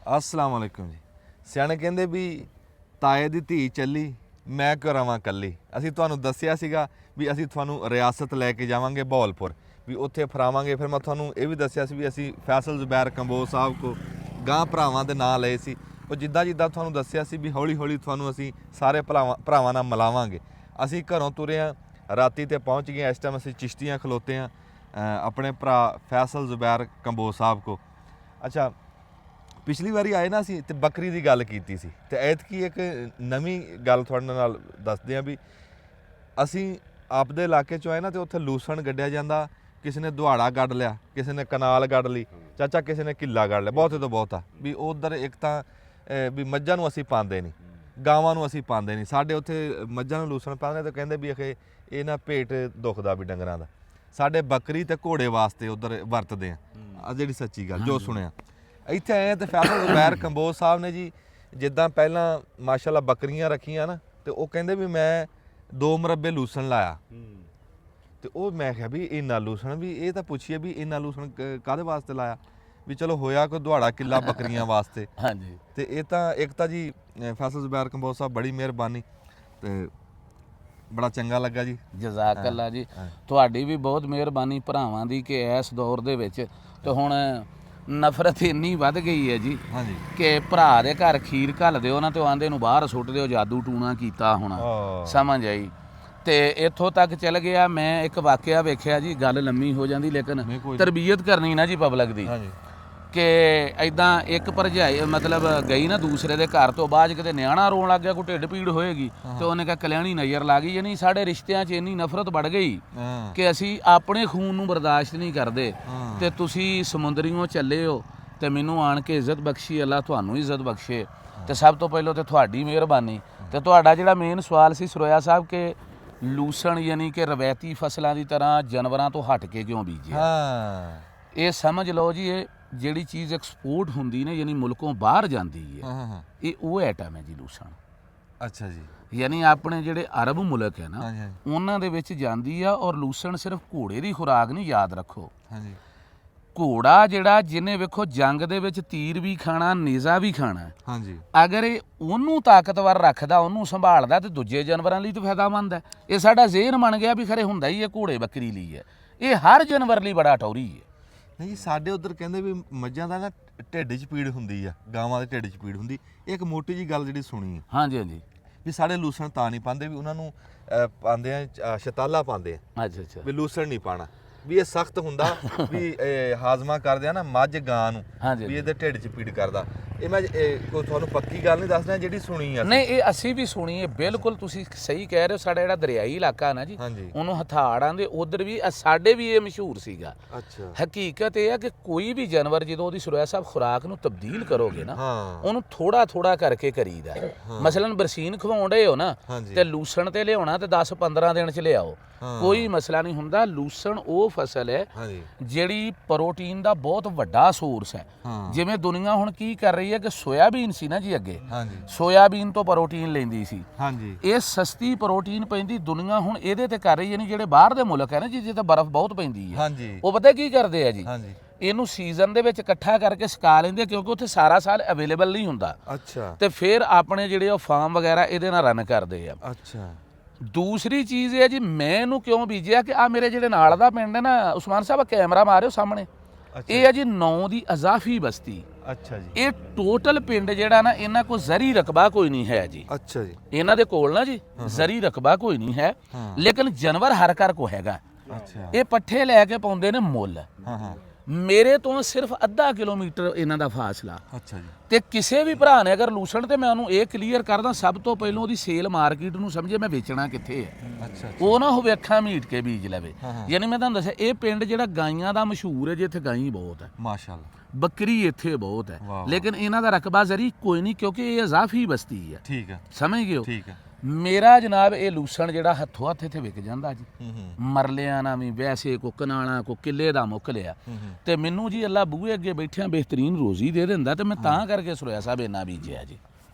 अस्सलाम वालेकुम जी। ਸਿਆਣੇ ਕਹਿੰਦੇ ਵੀ ਤਾਏ ਦੀ ਧੀ ਚੱਲੀ ਮੈਂ ਕਿਉਂ ਰਵਾਂ ਕੱਲੀ। ਅਸੀਂ ਤੁਹਾਨੂੰ ਦੱਸਿਆ ਸੀਗਾ ਵੀ ਅਸੀਂ ਤੁਹਾਨੂੰ ਰਿਆਸਤ ਲੈ ਕੇ ਜਾਵਾਂਗੇ ਬਹਾਵਲਪੁਰ, ਵੀ ਉੱਥੇ ਫਰਾਵਾਂਗੇ। ਫਿਰ ਮੈਂ ਤੁਹਾਨੂੰ ਇਹ ਵੀ ਦੱਸਿਆ ਸੀ ਵੀ ਅਸੀਂ ਫੈਸਲ ਜ਼ੁਬੈਰ ਕੰਬੋਜ ਸਾਹਿਬ ਕੋ ਗਾਂ ਭਰਾਵਾਂ ਦੇ ਨਾਂ ਲਏ ਸੀ। ਉਹ ਜਿੱਦਾਂ ਜਿੱਦਾਂ ਤੁਹਾਨੂੰ ਦੱਸਿਆ ਸੀ ਵੀ ਹੌਲੀ ਹੌਲੀ ਤੁਹਾਨੂੰ ਅਸੀਂ ਸਾਰੇ ਭਰਾਵਾਂ ਨਾਲ ਮਿਲਾਵਾਂਗੇ। ਅਸੀਂ ਘਰੋਂ ਤੁਰੇ ਹਾਂ, ਰਾਤੀ ਤੇ ਪਹੁੰਚ ਗਏ। ਇਸ ਟਾਈਮ ਅਸੀਂ ਚਿਸ਼ਤੀਆਂ ਖਲੋਤੇ ਹਾਂ ਆਪਣੇ ਭਰਾ ਫੈਸਲ ਜ਼ੁਬੈਰ ਕੰਬੋਜ ਸਾਹਿਬ ਕੋ। ਅੱਛਾ, ਪਿਛਲੀ ਵਾਰੀ ਆਏ ਨਾ ਅਸੀਂ ਤੇ ਬੱਕਰੀ ਦੀ ਗੱਲ ਕੀਤੀ ਸੀ, ਤੇ ਐਤਕੀ ਇੱਕ ਨਵੀਂ ਗੱਲ ਤੁਹਾਡੇ ਨਾਲ ਦੱਸਦੇ ਹਾਂ ਵੀ ਅਸੀਂ ਆਪਦੇ ਇਲਾਕੇ 'ਚੋਂ ਆਏ ਨਾ, ਤੇ ਉੱਥੇ ਲੂਸਣ ਗੱਡਿਆ ਜਾਂਦਾ। ਕਿਸੇ ਨੇ ਦੁਹਾੜਾ ਗੱਡ ਲਿਆ, ਕਿਸੇ ਨੇ ਕਨਾਲ ਗੱਡ ਲਈ, ਚਾਚਾ ਕਿਸੇ ਨੇ ਕਿੱਲਾ ਗੱਡ ਲਿਆ। ਬਹੁਤੇ ਤੋਂ ਬਹੁਤਾ ਵੀ ਉਧਰ ਇੱਕ ਤਾਂ ਵੀ ਮੱਝਾਂ ਨੂੰ ਅਸੀਂ ਪਾਉਂਦੇ ਨਹੀਂ, ਗਾਵਾਂ ਨੂੰ ਅਸੀਂ ਪਾਉਂਦੇ ਨਹੀਂ। ਸਾਡੇ ਉੱਥੇ ਮੱਝਾਂ ਨੂੰ ਲੂਸਣ ਪਾਉਂਦੇ ਤੇ ਕਹਿੰਦੇ ਵੀ ਅਖੇ ਇਹ ਨਾ ਪੇਟ ਦੁਖਦਾ ਵੀ ਡੰਗਰਾਂ ਦਾ। ਸਾਡੇ ਬੱਕਰੀ ਤੇ ਘੋੜੇ ਵਾਸਤੇ ਉਧਰ ਵਰਤਦੇ ਆ ਜਿਹੜੀ ਸੱਚੀ ਗੱਲ ਜੋ ਸੁਣਿਆ। ਇੱਥੇ ਆਏ ਤੇ ਫੈਸਲ ਜ਼ੁਬੈਰ ਕੰਬੋਜ ਸਾਹਿਬ ਨੇ ਜੀ ਜਿੱਦਾਂ ਪਹਿਲਾਂ ਮਾਸ਼ਾਅੱਲਾ ਬੱਕਰੀਆਂ ਰੱਖੀਆਂ ਨਾ, ਤੇ ਉਹ ਕਹਿੰਦੇ ਵੀ ਮੈਂ 2 ਮੁਰੱਬੇ ਲੂਸਣ ਲਾਇਆ। ਤੇ ਉਹ ਮੈਂ ਕਿਹਾ ਵੀ ਇੰਨਾ ਲੂਸਣ, ਵੀ ਇਹ ਤਾਂ ਪੁੱਛੀਏ ਵੀ ਇੰਨਾ ਲੂਸਣ ਕਾਹਦੇ ਵਾਸਤੇ ਲਾਇਆ। ਵੀ ਚਲੋ ਹੋਇਆ ਕੋਈ ਦੁਹਾੜਾ ਕਿੱਲਾ ਬੱਕਰੀਆਂ ਵਾਸਤੇ। ਹਾਂਜੀ। ਤੇ ਇਹ ਤਾਂ ਇੱਕ ਤਾਂ ਜੀ ਫੈਸਲ ਜ਼ੁਬੈਰ ਕੰਬੋਜ ਸਾਹਿਬ ਬੜੀ ਮਿਹਰਬਾਨੀ, ਤੇ ਬੜਾ ਚੰਗਾ ਲੱਗਾ ਜੀ। ਜਜ਼ਾਕ ਅੱਲਾ ਜੀ, ਤੁਹਾਡੀ ਵੀ ਬਹੁਤ ਮਿਹਰਬਾਨੀ ਭਰਾਵਾਂ ਦੀ ਕਿ ਇਸ ਦੌਰ ਦੇ ਵਿੱਚ ਤੇ ਹੁਣ ਨਫ਼ਰਤ ਇੰਨੀ ਵੱਧ ਗਈ ਹੈ ਜੀ। ਹਾਂਜੀ। ਕਿ ਭਰਾ ਦੇ ਘਰ ਖੀਰ ਘੱਲ ਦਿਓ ਨਾ ਤੇ ਆਂਦੇ ਨੂੰ ਬਾਹਰ ਸੁੱਟ ਦਿਓ, ਜਾਦੂ ਟੂਣਾ ਕੀਤਾ ਹੋਣਾ। ਸਮਝ ਆਈ। ਤੇ ਇੱਥੋਂ ਤੱਕ ਚੱਲ ਗਿਆ। ਮੈਂ ਇੱਕ ਵਾਕਿਆ ਵੇਖਿਆ ਜੀ, ਗੱਲ ਲੰਮੀ ਹੋ ਜਾਂਦੀ ਲੇਕਿਨ ਤਰਬੀਅਤ ਕਰਨੀ ਨਾ ਜੀ ਪਬਲਿਕ ਦੀ। ਕਿ ਐਦਾਂ ਇੱਕ ਭਰਜਾਈ ਮਤਲਬ ਗਈ ਨਾ ਦੂਸਰੇ ਦੇ ਘਰ, ਤੋਂ ਬਾਅਦ ਕਿਤੇ ਨਿਆਣਾ ਰੋਣ ਲੱਗ ਗਿਆ, ਕੋਈ ਢਿੱਡ ਪੀੜ ਹੋਏਗੀ, ਤੇ ਉਹਨੇ ਕਿਹਾ ਕਲਿਆਣੀ ਨਜ਼ਰ ਲੱਗ ਗਈ। ਯਾਨੀ ਸਾਡੇ ਰਿਸ਼ਤਿਆਂ 'ਚ ਇੰਨੀ ਨਫ਼ਰਤ ਵੱਧ ਗਈ ਕਿ ਅਸੀਂ ਆਪਣੇ ਖੂਨ ਨੂੰ ਬਰਦਾਸ਼ਤ ਨਹੀਂ ਕਰਦੇ। ਤੇ ਤੁਸੀਂ ਸਮੁੰਦਰੀਓਂ ਚੱਲੇ ਹੋ ਤੇ ਮੈਨੂੰ ਆਣ ਕੇ ਇੱਜ਼ਤ ਬਖਸ਼ੀ, ਅੱਲਾ ਤੁਹਾਨੂੰ ਇੱਜ਼ਤ ਬਖਸ਼ੇ। ਤੇ ਸਭ ਤੋਂ ਪਹਿਲਾਂ ਤੇ ਤੁਹਾਡੀ ਮਿਹਰਬਾਨੀ। ਤੇ ਤੁਹਾਡਾ ਜਿਹੜਾ ਮੇਨ ਸਵਾਲ ਸੀ ਸਰੋਇਆ ਸਾਹਿਬ ਕਿ ਲੂਸਣ ਯਾਨੀ ਕਿ ਰਵਾਇਤੀ ਫਸਲਾਂ ਦੀ ਤਰ੍ਹਾਂ ਜਾਨਵਰਾਂ ਤੋਂ ਹਟ ਕੇ ਕਿਉਂ ਬੀਜਿਆ। ਇਹ ਸਮਝ ਲਓ ਜੀ, ਇਹ ਜਿਹੜੀ ਚੀਜ਼ ਐਕਸਪੋਰਟ ਹੁੰਦੀ ਨੇ ਯਾਨੀ ਮੁਲਕੋਂ ਬਾਹਰ ਜਾਂਦੀ ਹੈ, ਇਹ ਉਹ ਆਈਟਮ ਹੈ ਜੀ ਲੂਸਣ। ਅੱਛਾ ਜੀ। ਯਾਨੀ ਆਪਣੇ ਜਿਹੜੇ ਅਰਬ ਮੁਲਕ ਹੈ ਨਾ, ਉਹਨਾਂ ਦੇ ਵਿੱਚ ਜਾਂਦੀ ਆ। ਔਰ ਲੂਸਣ ਸਿਰਫ ਘੋੜੇ ਦੀ ਖੁਰਾਕ ਨਹੀਂ, ਯਾਦ ਰੱਖੋ। ਹਾਂਜੀ। ਘੋੜਾ ਜਿਹੜਾ ਜਿਹਨੇ ਵੇਖੋ ਜੰਗ ਦੇ ਵਿੱਚ ਤੀਰ ਵੀ ਖਾਣਾ, ਨੇਜ਼ਾ ਵੀ ਖਾਣਾ। ਹਾਂਜੀ। ਅਗਰ ਇਹ ਉਹਨੂੰ ਤਾਕਤਵਰ ਰੱਖਦਾ, ਉਹਨੂੰ ਸੰਭਾਲਦਾ, ਤੇ ਦੂਜੇ ਜਾਨਵਰਾਂ ਲਈ ਤਾਂ ਫਾਇਦਾਮੰਦ ਹੈ। ਇਹ ਸਾਡਾ ਜ਼ੇਨ ਬਣ ਗਿਆ ਵੀ ਖਰੇ ਹੁੰਦਾ ਹੀ ਇਹ ਘੋੜੇ ਬੱਕਰੀ ਲਈ ਹੈ, ਇਹ ਹਰ ਜਾਨਵਰ ਲਈ ਬੜਾ ਟੌਰੀ ਹੈ। ਨਹੀਂ, ਸਾਡੇ ਉੱਧਰ ਕਹਿੰਦੇ ਵੀ ਮੱਝਾਂ ਦਾ ਨਾ ਢਿੱਡ 'ਚ ਪੀੜ ਹੁੰਦੀ ਆ, ਗਾਵਾਂ ਦੇ ਢਿੱਡ 'ਚ ਪੀੜ ਹੁੰਦੀ। ਇੱਕ ਮੋਟੀ ਜੀ ਗੱਲ ਜਿਹੜੀ ਸੁਣੀ ਹੈ। ਹਾਂਜੀ ਹਾਂਜੀ। ਵੀ ਸਾਡੇ ਲੂਸਣ ਤਾਂ ਨਹੀਂ ਪਾਉਂਦੇ, ਵੀ ਉਹਨਾਂ ਨੂੰ ਪਾਉਂਦੇ ਆ ਸ਼ਤਾਲਾ ਪਾਉਂਦੇ ਆ। ਅੱਛਾ ਅੱਛਾ। ਵੀ ਲੂਸਣ ਨਹੀਂ ਪਾਉਣਾ, ਵੀ ਇਹ ਸਖਤ ਹੁੰਦਾ, ਵੀ ਹਾਜ਼ਮਾ ਕਰਦੇ ਆ ਨਾ ਮੱਝ ਗਾਂ ਨੂੰ, ਵੀ ਇਹਦੇ ਢਿੱਡ 'ਚ ਪੀੜ ਕਰਦਾ। ਇਹ ਮੈਂ ਕੋਈ ਤੁਹਾਨੂੰ ਪੱਕੀ ਗੱਲ ਨਹੀਂ ਦੱਸਦਾ, ਜਿਹੜੀ ਸੁਣੀ ਆ। ਨਹੀਂ, ਇਹ ਅਸੀਂ ਵੀ ਸੁਣੀ ਹੈ ਬਿਲਕੁਲ, ਤੁਸੀਂ ਸਹੀ ਕਹਿ ਰਹੇ ਹੋ। ਸਾਡਾ ਜਿਹੜਾ ਦਰਿਆਈ ਇਲਾਕਾ ਨਾ ਜੀ, ਉਹਨੂੰ ਹਥਾੜਾਂ ਦੇ ਉਧਰ ਵੀ ਸਾਡੇ ਵੀ ਇਹ ਮਸ਼ਹੂਰ ਸੀਗਾ। ਅੱਛਾ। ਹਕੀਕਤ ਇਹ ਹੈ ਕਿ ਕੋਈ ਵੀ ਜਾਨਵਰ ਜਦੋਂ ਉਹਦੀ ਸਰੋਇਆ ਸਾਹਿਬ ਖੁਰਾਕ ਨੂੰ ਤਬਦੀਲ ਕਰੋਗੇ ਨਾ, ਉਹਨੂੰ ਥੋੜਾ ਥੋੜਾ ਕਰਕੇ ਕਰੀਦਾ। ਮਸਲਨ ਬਰਸੀਨ ਖਵਾਉਣ ਡਏ ਹੋ ਨਾ, ਤੇ ਲੂਸਣ ਤੇ ਲਿਆਉਣਾ ਤੇ 10-15 ਦਿਨ 'ਚ ਲਿਆਓ, ਕੋਈ ਮਸਲਾ ਨਹੀਂ ਹੁੰਦਾ। ਲੂਸਣ ਉਹ ਫਸਲ ਹੈ ਜਿਹੜੀ ਪ੍ਰੋਟੀਨ ਦਾ ਬਹੁਤ ਵੱਡਾ ਸੋਰਸ ਹੈ। ਜਿਵੇਂ ਦੁਨੀਆ ਹੁਣ ਕੀ ਕਰ ਰਹੀ ਹੈ ਕਿ ਸੋਇਆਬੀਨ ਸੀ ਨਾ ਜੀ, ਅੱਗੇ ਸੋਇਆਬੀਨ ਤੋਂ ਪ੍ਰੋਟੀਨ ਲੈਂਦੀ ਸੀ। ਇਹ ਸਸਤੀ ਪ੍ਰੋਟੀਨ ਪੈਂਦੀ ਦੁਨੀਆ ਹੁਣ ਇਹਦੇ ਤੇ ਕਰ ਰਹੀ ਹੈ। ਨਹੀਂ, ਜਿਹੜੇ ਬਾਹਰ ਦੇ ਮੁਲਕ ਹੈ ਨਾ ਜੀ, ਜਿੱਥੇ ਬਰਫ਼ ਬਹੁਤ ਪੈਂਦੀ ਹੈ, ਉਹ ਪਤਾ ਕੀ ਕਰਦੇ ਆ ਜੀ, ਇਹਨੂੰ ਸੀਜ਼ਨ ਦੇ ਵਿੱਚ ਇਕੱਠਾ ਕਰਕੇ ਸੁਕਾ ਲੈਂਦੇ, ਕਿਉਂਕਿ ਉੱਥੇ ਸਾਰਾ ਸਾਲ ਅਵੇਲੇਬਲ ਨਹੀਂ ਹੁੰਦਾ। ਅੱਛਾ। ਤੇ ਫਿਰ ਆਪਣੇ ਜਿਹੜੇ ਉਹ ਫਾਰਮ ਵਗੈਰਾ ਇਹਦੇ ਨਾਲ ਰਨ ਕਰਦੇ ਆ। ਅੱਛਾ। ਦੂਸਰੀ ਚੀਜ਼ ਇਹ ਹੈ ਜੀ, ਮੈਂ ਇਹਨੂੰ ਕਿਉਂ ਬੀਜਿਆ ਕਿ ਆ ਮੇਰੇ ਜਿਹੜੇ ਨਾਲ ਦਾ ਪਿੰਡ ਹੈ ਨਾ, ਉਸਮਾਨ ਸਾਹਿਬ ਕੈਮਰਾ ਮਾਰਿਓ ਸਾਹਮਣੇ, ਇਹ ਹੈ ਜੀ 9 ਦੀ ਅਜ਼ਾਫੀ ਬਸਤੀ। ਅੱਛਾ ਜੀ। ਇਹ ਟੋਟਲ ਪਿੰਡ ਜਿਹੜਾ ਨਾ, ਇਹਨਾਂ ਕੋਲ ਜ਼ਰੀ ਰਕਬਾ ਕੋਈ ਨਹੀਂ ਹੈ ਜੀ। ਅੱਛਾ ਜੀ। ਇਹਨਾਂ ਦੇ ਕੋਲ ਨਾ ਜੀ ਜ਼ਰੀ ਰਕਬਾ ਕੋਈ ਨਹੀਂ ਹੈ, ਲੇਕਿਨ ਜਾਨਵਰ ਹਰ ਘਰ ਕੋ ਹੈਗਾ। ਅੱਛਾ। ਇਹ ਪੱਠੇ ਲੈ ਕੇ ਪਾਉਂਦੇ ਨੇ ਮੁੱਲ। ਮੇਰੇ ਤੋਂ ਸਿਰਫ ਅੱਧਾ ਕਿਲੋਮੀਟਰ ਇਹਨਾਂ ਦਾ ਫਾਸਲਾ। ਅੱਛਾ ਜੀ। ਤੇ ਕਿਸੇ ਵੀ ਭਰਾ ਨੇ ਅਗਰ ਲੂਸਣ, ਤੇ ਮੈਂ ਉਹਨੂੰ ਇਹ ਕਲੀਅਰ ਕਰਦਾ, ਸਭ ਤੋਂ ਪਹਿਲਾਂ ਉਹਦੀ ਸੇਲ ਮਾਰਕੀਟ ਨੂੰ ਸਮਝੇ, ਮੈਂ ਵੇਚਣਾ ਕਿੱਥੇ ਹੈ। ਅੱਛਾ। ਉਹ ਨਾ ਹੋਵੇ ਅੱਖਾਂ ਮੀਟ ਕੇ ਬੀਜ ਲਵੇ। ਯਾਨੀ ਮੈਂ ਤੁਹਾਨੂੰ ਦੱਸਿਆ, ਇਹ ਪਿੰਡ ਜਿਹੜਾ ਗਾਈਆਂ ਦਾ ਮਸ਼ਹੂਰ ਹੈ ਜੀ, ਇੱਥੇ ਗਾਈ ਬਹੁਤ ਹੈ ਮਾਸ਼ਾਅੱਲਾ, ਬੱਕਰੀ ਇੱਥੇ ਬਹੁਤ ਹੈ, ਲੇਕਿਨ ਇਹਨਾਂ ਦਾ ਰਕਬਾ ਜ਼ਰੀ ਕੋਈ ਨਹੀਂ, ਕਿਉਂਕਿ ਇਹ ਇਜ਼ਾਫੀ ਬਸਤੀ ਹੈ। ਠੀਕ ਹੈ, ਸਮਝ ਗਏ ਹੋ। ਠੀਕ ਹੈ। ਮੇਰਾ ਜਨਾਬ ਇਹ ਲੂਸਣ ਜਿਹੜਾ ਹੱਥੋਂ ਹੱਥ ਇੱਥੇ ਵਿਕ ਜਾਂਦਾ ਜੀ, ਮਰਲਿਆਂ ਨਾਲ ਵੀ, ਵੈਸੇ ਕੋ ਕਨਾਲਾਂ ਕੋ ਕਿੱਲੇ ਦਾ ਮੁੱਕ ਲਿਆ, ਤੇ ਮੈਨੂੰ ਜੀ ਅੱਲਾ ਬੂਹੇ ਅੱਗੇ ਬੈਠਿਆਂ ਬਿਹਤਰੀਨ ਰੋਜ਼ੀ ਦੇ ਦਿੰਦਾ, ਤੇ ਮੈਂ ਤਾਂ ਕਰਕੇ ਸਰੋਇਆ ਸਾਹਿਬ ਇੰਨਾ ਬੀਜਿਆ ਜੀ।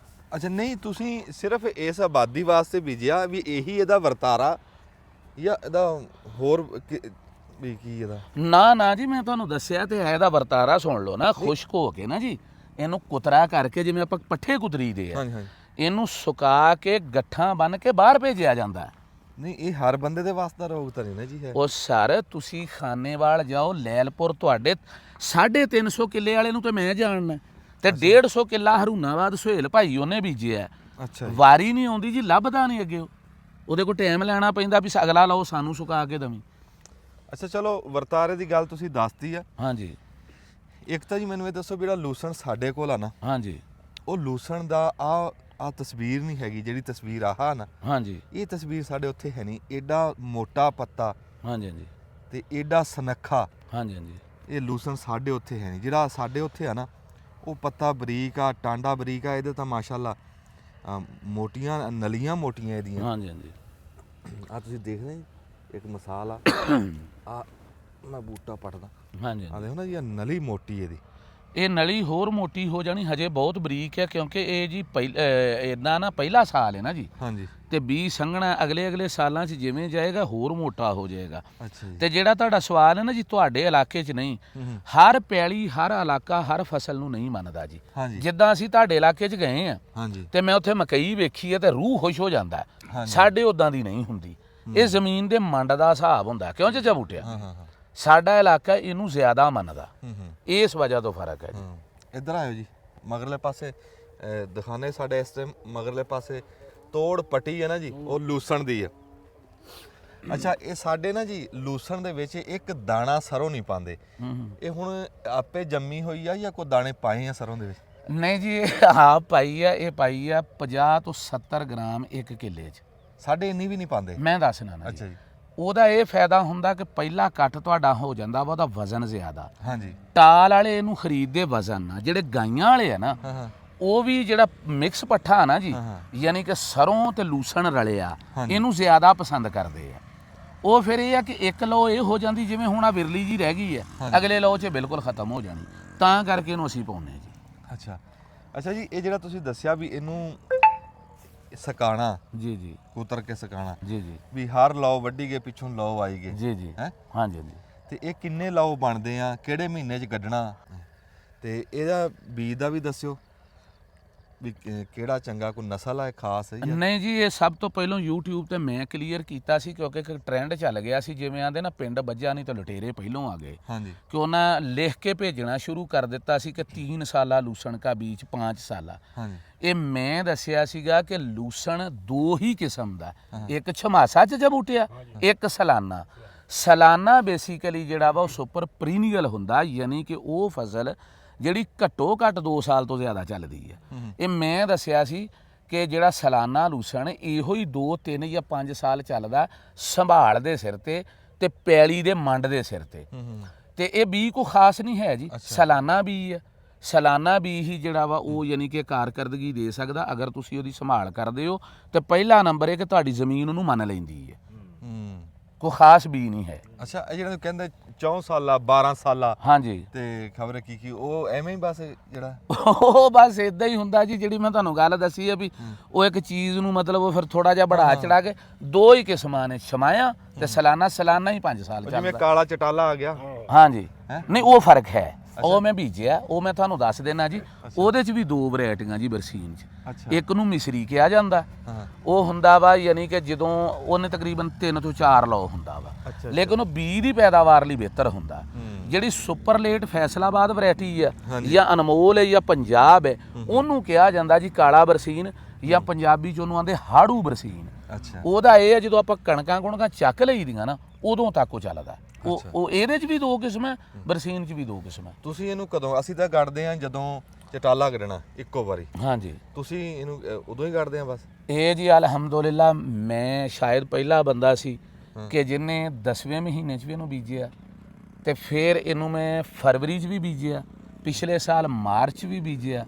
ਅੱਛਾ। ਨਹੀਂ, ਤੁਸੀਂ ਸਿਰਫ ਇਸ ਆਬਾਦੀ ਵਾਸਤੇ ਬੀਜਿਆ ਵੀ ਇਹੀ ਇਹਦਾ ਵਰਤਾਰਾ, ਜਾਂ ਇਹਦਾ ਹੋਰ ਵੀ ਕੀ ਇਹਦਾ? ਨਾ ਨਾ ਜੀ, ਮੈਂ ਤੁਹਾਨੂੰ ਦੱਸਿਆ ਤੇ ਇਹਦਾ ਵਰਤਾਰਾ ਸੁਣ ਲਓ ਨਾ, ਖੁਸ਼ਕ ਹੋ ਕੇ ਨਾ ਜੀ, ਇਹਨੂੰ ਕੁਤਰਾ ਕਰਕੇ ਜਿਵੇਂ ਆਪਾਂ ਪੱਠੇ ਕੁਤਰੀਦੇ ਆ, ਹਾਂਜੀ ਹਾਂਜੀ। ਇਹਨੂੰ ਸੁਕਾ ਕੇ ਗੱਠਾਂ ਬੰਨ ਕੇ ਬਾਹਰ ਭੇਜਿਆ ਜਾਂਦਾ। ਨਹੀਂ ਇਹ ਹਰ ਬੰਦੇ ਦੇ ਵਾਸਤੇ ਦਾ ਰੋਗ ਤਾਂ ਨਹੀਂ ਨਾ ਜੀ ਹੈ। ਉਹ ਸਰ ਤੁਸੀਂ ਖਾਨੇਵਾਲ ਜਾਓ, ਲੈਲਪੁਰ ਤੁਹਾਡੇ 350 ਕਿੱਲੇ ਵਾਲੇ ਨੂੰ ਤੇ ਮੈਂ ਜਾਣਨਾ, ਤੇ 150 ਕਿੱਲਾ ਹਰੂਨਾਬਾਦ ਸੁਹੇਲ ਭਾਈ ਉਹਨੇ ਬੀਜਿਆ। ਅੱਛਾ ਵਾਰੀ ਨਹੀਂ ਆਉਂਦੀ ਜੀ, ਲੱਭਦਾ ਨਹੀਂ ਅੱਗੇ ਉਹਦੇ ਕੋਲ ਟਾਈਮ ਲੈਣਾ ਪੈਂਦਾ ਵੀ ਅਗਲਾ ਲਾਓ ਸਾਨੂੰ ਸੁਕਾ ਕੇ ਦਵੀਂ। ਅੱਛਾ ਚਲੋ ਵਰਤਾਰੇ ਦੀ ਗੱਲ ਤੁਸੀਂ ਦੱਸਤੀ ਆ। ਹਾਂਜੀ ਇੱਕ ਤਾਂ ਜੀ ਮੈਨੂੰ ਇਹ ਦੱਸੋ ਵੀ ਜਿਹੜਾ ਲੂਸਣ ਸਾਡੇ ਕੋਲ ਆ ਨਾ, ਹਾਂਜੀ ਉਹ ਲੂਸਣ ਦਾ ਆ ਤਸਵੀਰ ਨਹੀਂ ਹੈਗੀ ਜਿਹੜੀ ਤਸਵੀਰ ਆਹ ਨਾ, ਹਾਂਜੀ ਇਹ ਤਸਵੀਰ ਸਾਡੇ ਉੱਥੇ ਹੈ ਨਹੀਂ। ਐਡਾ ਮੋਟਾ ਪੱਤਾ ਹਾਂਜੀ ਹਾਂਜੀ ਤੇ ਐਡਾ ਸਨੱਖਾ ਹਾਂਜੀ ਹਾਂਜੀ ਇਹ ਲੂਸਣ ਸਾਡੇ ਉੱਥੇ ਹੈ ਨਹੀਂ। ਜਿਹੜਾ ਸਾਡੇ ਉੱਥੇ ਆ ਨਾ ਉਹ ਪੱਤਾ ਬਰੀਕ ਆ, ਟਾਂਡਾ ਬਰੀਕ ਆ, ਇਹਦੇ ਤਾਂ ਮਾਸ਼ਾਅੱਲਾ ਮੋਟੀਆਂ ਨਲੀਆਂ ਮੋਟੀਆਂ ਇਹਦੀਆਂ। ਹਾਂਜੀ ਹਾਂਜੀ ਆ ਤੁਸੀਂ ਦੇਖਦੇ ਇੱਕ ਮਿਸਾਲ ਆ ਆ ਮੈਂ ਬੂਟਾ ਪੱਟਦਾ, ਹਾਂਜੀ ਆ ਦੇਖੋ ਨਾ ਜੀ ਆ ਨਲੀ ਮੋਟੀ ਇਹਦੀ। ਇਹ ਨਲੀ ਹੋਰ ਮੋਟੀ ਹੋ ਜਾਣੀ, ਹਜੇ ਬਹੁਤ ਬਰੀਕ ਹੈ ਕਿਉਂਕਿ ਇਹ ਜੀ ਇਦਾਂ ਨਾ ਪਹਿਲਾ ਸਾਲ ਹੈ ਨਾ ਜੀ। ਹਾਂਜੀ ਤੇ ਬੀਜ ਸੰਘਣਾ ਅਗਲੇ ਸਾਲਾਂ 'ਚ ਜਿਵੇਂ ਜਾਏਗਾ ਹੋਰ ਮੋਟਾ ਹੋ ਜਾਏਗਾ। ਅੱਛਾ ਜੀ। ਤੇ ਜਿਹੜਾ ਤੁਹਾਡਾ ਸਵਾਲ ਹੈ ਨਾ ਜੀ, ਤੁਹਾਡੇ ਇਲਾਕੇ 'ਚ ਨਹੀਂ, ਹਰ ਪੈਲੀ ਹਰ ਇਲਾਕਾ ਹਰ ਫਸਲ ਨੂੰ ਨਹੀਂ ਮੰਨਦਾ ਜੀ। ਹਾਂਜੀ ਜਿੱਦਾਂ ਅਸੀਂ ਤੁਹਾਡੇ ਇਲਾਕੇ 'ਚ ਗਏ ਆ ਹਾਂਜੀ ਤੇ ਮੈਂ ਉੱਥੇ ਮਕਈ ਵੇਖੀ ਹੈ ਤੇ ਰੂਹ ਖੁਸ਼ ਹੋ ਜਾਂਦਾ। ਸਾਡੇ ਉਦਾਂ ਦੀ ਨਹੀਂ ਹੁੰਦੀ, ਇਹ ਜ਼ਮੀਨ ਦੇ ਮੰਡ ਦਾ ਹਿਸਾਬ ਹੁੰਦਾ। ਕਿਉਂ ਚਾਚਾ ਬੂਟਿਆ? ਹਾਂ ਹਾਂ ਹਾਂ। ਸਾਡਾ ਇਲਾਕਾ ਇਹਨੂੰ ਜ਼ਿਆਦਾ ਮੰਨਦਾ, ਇਸ ਵਜ੍ਹਾ ਤੋਂ ਫਰਕ ਹੈ ਜੀ। ਇੱਧਰ ਆਇਓ ਜੀ, ਮਗਰਲੇ ਪਾਸੇ ਦਿਖਾਣੇ ਸਾਡੇ ਇਸ ਟਾਈਮ ਮਗਰਲੇ ਪਾਸੇ ਤੋੜ ਪੱਟੀ ਹੈ ਨਾ ਜੀ, ਉਹ ਲੂਸਣ ਦੀ ਆ। ਅੱਛਾ ਇਹ ਸਾਡੇ ਨਾ ਜੀ ਲੂਸਣ ਦੇ ਵਿੱਚ ਇੱਕ ਦਾਣਾ ਸਰੋਂ ਨਹੀਂ ਪਾਉਂਦੇ। ਇਹ ਹੁਣ ਆਪੇ ਜੰਮੀ ਹੋਈ ਆ ਜਾਂ ਕੋਈ ਦਾਣੇ ਪਾਏ ਆ ਸਰੋਂ ਦੇ ਵਿੱਚ? ਨਹੀਂ ਜੀ, ਇਹ ਆਪ ਪਾਈ ਆ, ਇਹ ਪਾਈ ਆ 50 ਤੋਂ 70 ਗ੍ਰਾਮ ਇੱਕ ਕਿੱਲੇ 'ਚ। ਸਾਡੇ ਇੰਨੀ ਵੀ ਨਹੀਂ ਪਾਉਂਦੇ। ਮੈਂ ਦੱਸਣਾ ਨਾ ਅੱਛਾ ਜੀ। ਉਹਦਾ ਇਹ ਫਾਇਦਾ ਹੁੰਦਾ ਕਿ ਪਹਿਲਾ ਕੱਟ ਤੁਹਾਡਾ ਹੋ ਜਾਂਦਾ ਵਾ, ਉਹਦਾ ਵਜ਼ਨ ਜ਼ਿਆਦਾ। ਹਾਂਜੀ। ਟਾਲ ਵਾਲੇ ਇਹਨੂੰ ਖਰੀਦਦੇ ਵਜ਼ਨ ਨਾਲ, ਜਿਹੜੇ ਗਾਈਆਂ ਵਾਲੇ ਆ ਨਾ ਹਾਂ ਹਾਂ ਉਹ ਵੀ ਜਿਹੜਾ ਮਿਕਸ ਪੱਠਾ ਨਾ ਜੀ, ਯਾਨੀ ਕਿ ਸਰੋਂ ਤੇ ਲੂਸਣ ਰਲਿਆ, ਇਹਨੂੰ ਜ਼ਿਆਦਾ ਪਸੰਦ ਕਰਦੇ ਆ। ਉਹ ਫਿਰ ਇਹ ਆ ਕਿ ਇੱਕ ਲੋ ਇਹ ਹੋ ਜਾਂਦੀ ਜਿਵੇਂ ਹੁਣ ਆ ਵਿਰਲੀ ਜੀ ਰਹਿ ਗਈ ਹੈ, ਅਗਲੇ ਲੋ 'ਚ ਬਿਲਕੁਲ ਖਤਮ ਹੋ ਜਾਣੀ, ਤਾਂ ਕਰਕੇ ਇਹਨੂੰ ਅਸੀਂ ਪਾਉਂਦੇ ਜੀ। ਅੱਛਾ ਅੱਛਾ ਜੀ, ਇਹ ਜਿਹੜਾ ਤੁਸੀਂ ਦੱਸਿਆ ਵੀ ਇਹਨੂੰ ਸਕਾਣਾ, ਜੀ ਜੀ, ਕੁਤਰ ਕੇ ਸਕਾਣਾ, ਜੀ ਜੀ, ਵੀ ਹਰ ਲਓ ਵੱਢੀ ਗਏ ਪਿੱਛੋਂ ਲਓ ਆਈ ਗਏ, ਜੀ ਜੀ, ਹੈ ਹਾਂਜੀ ਹਾਂਜੀ। ਤੇ ਇਹ ਕਿੰਨੇ ਲਓ ਬਣਦੇ ਆ, ਕਿਹੜੇ ਮਹੀਨੇ 'ਚ ਕੱਢਣਾ, ਤੇ ਇਹਦਾ ਬੀਜ ਦਾ ਵੀ ਦੱਸਿਓ ਵੀ ਕਿਹੜਾ ਚੰਗਾ, ਕੋਈ ਨਸਲ ਹੈ ਖਾਸ ਹੈ ਜਾਂ ਨਹੀਂ ਜੀ? ਇਹ ਸਭ ਤੋਂ ਪਹਿਲਾਂ YouTube ਤੇ ਮੈਂ ਕਲੀਅਰ ਕੀਤਾ ਸੀ ਕਿਉਂਕਿ ਇੱਕ ਟ੍ਰੈਂਡ ਚੱਲ ਗਿਆ ਸੀ, ਜਿਵੇਂ ਆਂਦੇ ਨਾ ਪਿੰਡ ਵੱਜਾ ਨਹੀਂ ਤਾਂ ਲੁਟੇਰੇ ਪਹਿਲੋਂ ਆ ਗਏ। ਹਾਂਜੀ। ਕਿ ਉਹਨਾਂ ਲਿਖ ਕੇ ਭੇਜਣਾ ਸ਼ੁਰੂ ਕਰ ਦਿੱਤਾ ਸੀ ਕਿ 3 ਸਾਲਾ ਲੂਸਣ ਕਾ ਬੀਜ 5 ਸਾਲਾ। ਹਾਂਜੀ। ਇਹ ਮੈਂ ਦੱਸਿਆ ਸੀਗਾ ਕਿ ਲੂਸਣ 2 ਹੀ ਕਿਸਮ ਦਾ, ਇੱਕ ਛਮਾਸਾ 'ਚ ਬੂਟਿਆ, ਇੱਕ ਸਲਾਨਾ। ਸਲਾਨਾ ਬੇਸਿਕਲੀ ਜਿਹੜਾ ਵਾ ਉਹ ਸੁਪਰ ਪਰੀਨੀਅਲ ਹੁੰਦਾ, ਯਾਨੀ ਕਿ ਉਹ ਫਸਲ ਜਿਹੜੀ ਘੱਟੋ ਘੱਟ 2 ਸਾਲ ਤੋਂ ਜ਼ਿਆਦਾ ਚੱਲਦੀ ਹੈ। ਇਹ ਮੈਂ ਦੱਸਿਆ ਸੀ ਕਿ ਜਿਹੜਾ ਸਲਾਨਾ ਲੂਸਣ ਇਹੋ ਹੀ 2, 3 ਜਾਂ 5 ਸਾਲ ਚੱਲਦਾ, ਸੰਭਾਲ ਦੇ ਸਿਰ ਤੇ ਪੈਲੀ ਦੇ ਮੰਡ ਦੇ ਸਿਰ ਤੇ ਇਹ ਬੀ ਕੋਈ ਖਾਸ ਨਹੀਂ ਹੈ ਜੀ। ਸਲਾਨਾ ਬੀ ਹੈ, ਸਲਾਨਾ ਬੀ ਹੀ ਜਿਹੜਾ ਵਾ ਉਹ ਯਾਨੀ ਕਿ ਕਾਰਕਰਦਗੀ ਦੇ ਸਕਦਾ ਅਗਰ ਤੁਸੀਂ ਉਹਦੀ ਸੰਭਾਲ ਕਰਦੇ ਹੋ। ਤੇ ਪਹਿਲਾ ਨੰਬਰ ਇਹ ਕਿ ਤੁਹਾਡੀ ਜ਼ਮੀਨ ਉਹਨੂੰ ਮੰਨ ਲੈਂਦੀ ਹੈ, ਕੋਈ ਖਾਸ ਬੀ ਨਹੀਂ ਹੈ। ਅੱਛਾ ਇਹ ਜਿਹੜਾ ਕਹਿੰਦੇ 4 ਸਾਲਾ 12 ਸਾਲਾ, ਹਾਂਜੀ, ਤੇ ਖਬਰ ਕੀ ਉਹ ਐਵੇਂ ਹੀ ਬਸ ਜਿਹੜਾ ਉਹ ਬਸ ਇਦਾਂ ਹੀ ਹੁੰਦਾ ਜੀ। ਜਿਹੜੀ ਮੈਂ ਤੁਹਾਨੂੰ ਗੱਲ ਦੱਸੀ ਹੈ ਵੀ ਉਹ ਇੱਕ ਚੀਜ਼ ਨੂੰ ਮਤਲਬ ਉਹ ਫਿਰ ਥੋੜਾ ਜਿਹਾ ਬੜਾ ਚੜਾ ਕੇ 2 ਹੀ ਕਿਸਮਾਂ ਨੇ, ਛਮਾਇਆ ਤੇ ਸਲਾਨਾ। ਸਲਾਨਾ ਹੀ 5 ਸਾਲ ਚੱਲਦਾ, ਜਿਵੇਂ ਕਾਲਾ ਚਟਾਲਾ ਆ ਗਿਆ। ਹਾਂਜੀ, ਨਹੀਂ ਉਹ ਫਰਕ ਹੈ। ਉਹ ਮੈਂ ਬੀਜਿਆ, ਉਹ ਮੈਂ ਤੁਹਾਨੂੰ ਦੱਸ ਦੇਣਾ ਜੀ। ਉਹਦੇ 'ਚ ਵੀ 2 ਵੈਰਾਈਟੀਆਂ ਜੀ ਬਰਸੀਨ 'ਚ। ਇੱਕ ਨੂੰ ਮਿਸਰੀ ਕਿਹਾ ਜਾਂਦਾ, ਉਹ ਹੁੰਦਾ ਵਾ ਯਾਨੀ ਕਿ ਜਦੋਂ ਉਹਨੇ ਤਕਰੀਬਨ 3 ਤੋਂ 4 ਲਓ ਹੁੰਦਾ ਵਾ, ਲੇਕਿਨ ਉਹ ਬੀਜ ਦੀ ਪੈਦਾਵਾਰ ਲਈ ਬਿਹਤਰ ਹੁੰਦਾ। ਜਿਹੜੀ ਸੁਪਰਲੇਟ ਫੈਸਲਾਬਾਦ ਵੈਰਾਈਟੀ ਆ ਜਾਂ ਅਨਮੋਲ ਹੈ ਜਾਂ ਪੰਜਾਬ ਹੈ, ਉਹਨੂੰ ਕਿਹਾ ਜਾਂਦਾ ਜੀ ਕਾਲਾ ਬਰਸੀਨ, ਜਾਂ ਪੰਜਾਬੀ 'ਚ ਉਹਨੂੰ ਆਂਦੇ ਹਾੜੂ ਬਰਸੀਨ। ਉਹਦਾ ਇਹ ਹੈ ਜਦੋਂ ਆਪਾਂ ਕਣਕਾਂ ਕੁਣਕਾਂ ਚੱਕ ਲਈਦੀਆਂ ਨਾ ਉਦੋਂ ਤੱਕ ਉਹ ਚੱਲਦਾ। ਉਹ ਇਹਦੇ 'ਚ ਵੀ 2 ਕਿਸਮ ਹੈ, ਬਰਸੀਨ 'ਚ ਵੀ 2 ਕਿਸਮ ਹੈ। ਤੁਸੀਂ ਇਹਨੂੰ ਕਦੋਂ? ਅਸੀਂ ਤਾਂ ਕੱਢਦੇ ਆ ਜਦੋਂ ਚਟਾਲਾ ਕੱਢਣਾ ਇੱਕੋ ਵਾਰੀ। ਹਾਂਜੀ, ਤੁਸੀਂ ਇਹਨੂੰ ਉਦੋਂ ਹੀ ਕੱਢਦੇ ਆ ਬਸ? ਇਹ ਜੀ ਅਲਹਮਦੁਲਿਲਾ ਮੈਂ ਸ਼ਾਇਦ ਪਹਿਲਾ ਬੰਦਾ ਸੀ ਕਿ ਜਿਹਨੇ 10ਵੇਂ ਮਹੀਨੇ 'ਚ ਵੀ ਇਹਨੂੰ ਬੀਜਿਆ, ਤੇ ਫਿਰ ਇਹਨੂੰ ਮੈਂ ਫਰਵਰੀ 'ਚ ਵੀ ਬੀਜਿਆ, ਪਿਛਲੇ ਸਾਲ ਮਾਰਚ ਵੀ ਬੀਜਿਆ।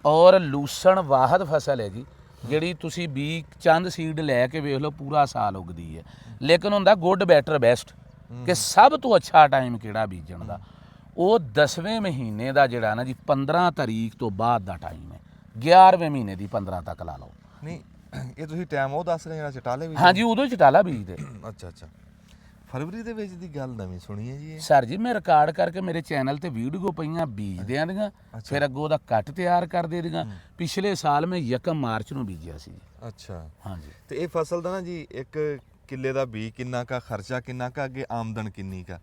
ਔਰ ਲੂਸਣ ਵਾਹਦ ਫਸਲ ਹੈ ਜੀ ਜਿਹੜੀ ਤੁਸੀਂ ਬੀ ਚੰਦ ਸੀਡ ਲੈ ਕੇ ਵੇਖ ਲਓ ਪੂਰਾ ਸਾਲ ਉਗਦੀ ਹੈ, ਲੇਕਿਨ ਹੁੰਦਾ ਗੁੱਡ ਬੈਟਰ ਬੈਸਟ ਕਿ ਸਭ ਤੋਂ ਅੱਛਾ ਟਾਈਮ ਕਿਹੜਾ ਬੀਜਣ ਦਾ, ਉਹ 10ਵੇਂ ਮਹੀਨੇ ਦਾ ਜਿਹੜਾ ਨਾ ਜੀ 15 ਤਰੀਕ ਤੋਂ ਬਾਅਦ ਦਾ ਟਾਈਮ ਹੈ, 11ਵੇਂ ਮਹੀਨੇ ਦੀ 15 ਤੱਕ ਲਾ ਲਓ। ਨਹੀਂ ਇਹ ਤੁਸੀਂ ਟਾਈਮ ਉਹ ਦੱਸ ਰਹੇ ਜਿਹੜਾ ਚਟਾਲੇ ਵੀ? ਹਾਂਜੀ, ਉਦੋਂ ਚਟਾਲਾ ਬੀਜਦੇ। ਅੱਛਾ ਅੱਛਾ। ਫਰਵਰੀ ਦੇ ਵਿੱਚ ਦੀ ਗੱਲ ਨਵੀਂ ਸੁਣੀ ਹੈ ਜੀ ਇਹ। ਸਰ ਜੀ ਮੈਂ ਰਿਕਾਰਡ ਕਰਕੇ ਮੇਰੇ ਚੈਨਲ ਤੇ ਵੀਡੀਓ ਪਈਆਂ ਬੀਜਦਿਆਂ ਦੀਆਂ, ਫਿਰ ਅੱਗੋਂ ਉਹਦਾ ਕੱਟ ਤਿਆਰ ਕਰਦੇ ਦੀਆਂ। ਪਿਛਲੇ ਸਾਲ ਮੈਂ 1 ਮਾਰਚ ਨੂੰ ਬੀਜਿਆ ਸੀ ਜੀ। ਅੱਛਾ ਹਾਂਜੀ। ਤੇ ਇਹ ਫਸਲ ਦਾ ਨਾ ਜੀ 1 ਕਿੱਲੇ ਦਾ ਬੀਜ ਕਿੰਨਾ ਕਾ, ਖਰਚਾ ਕਿੰਨਾ ਕਾ, ਅੱਗੇ ਆਮਦਨ ਕਿੰਨੀ ਕਾ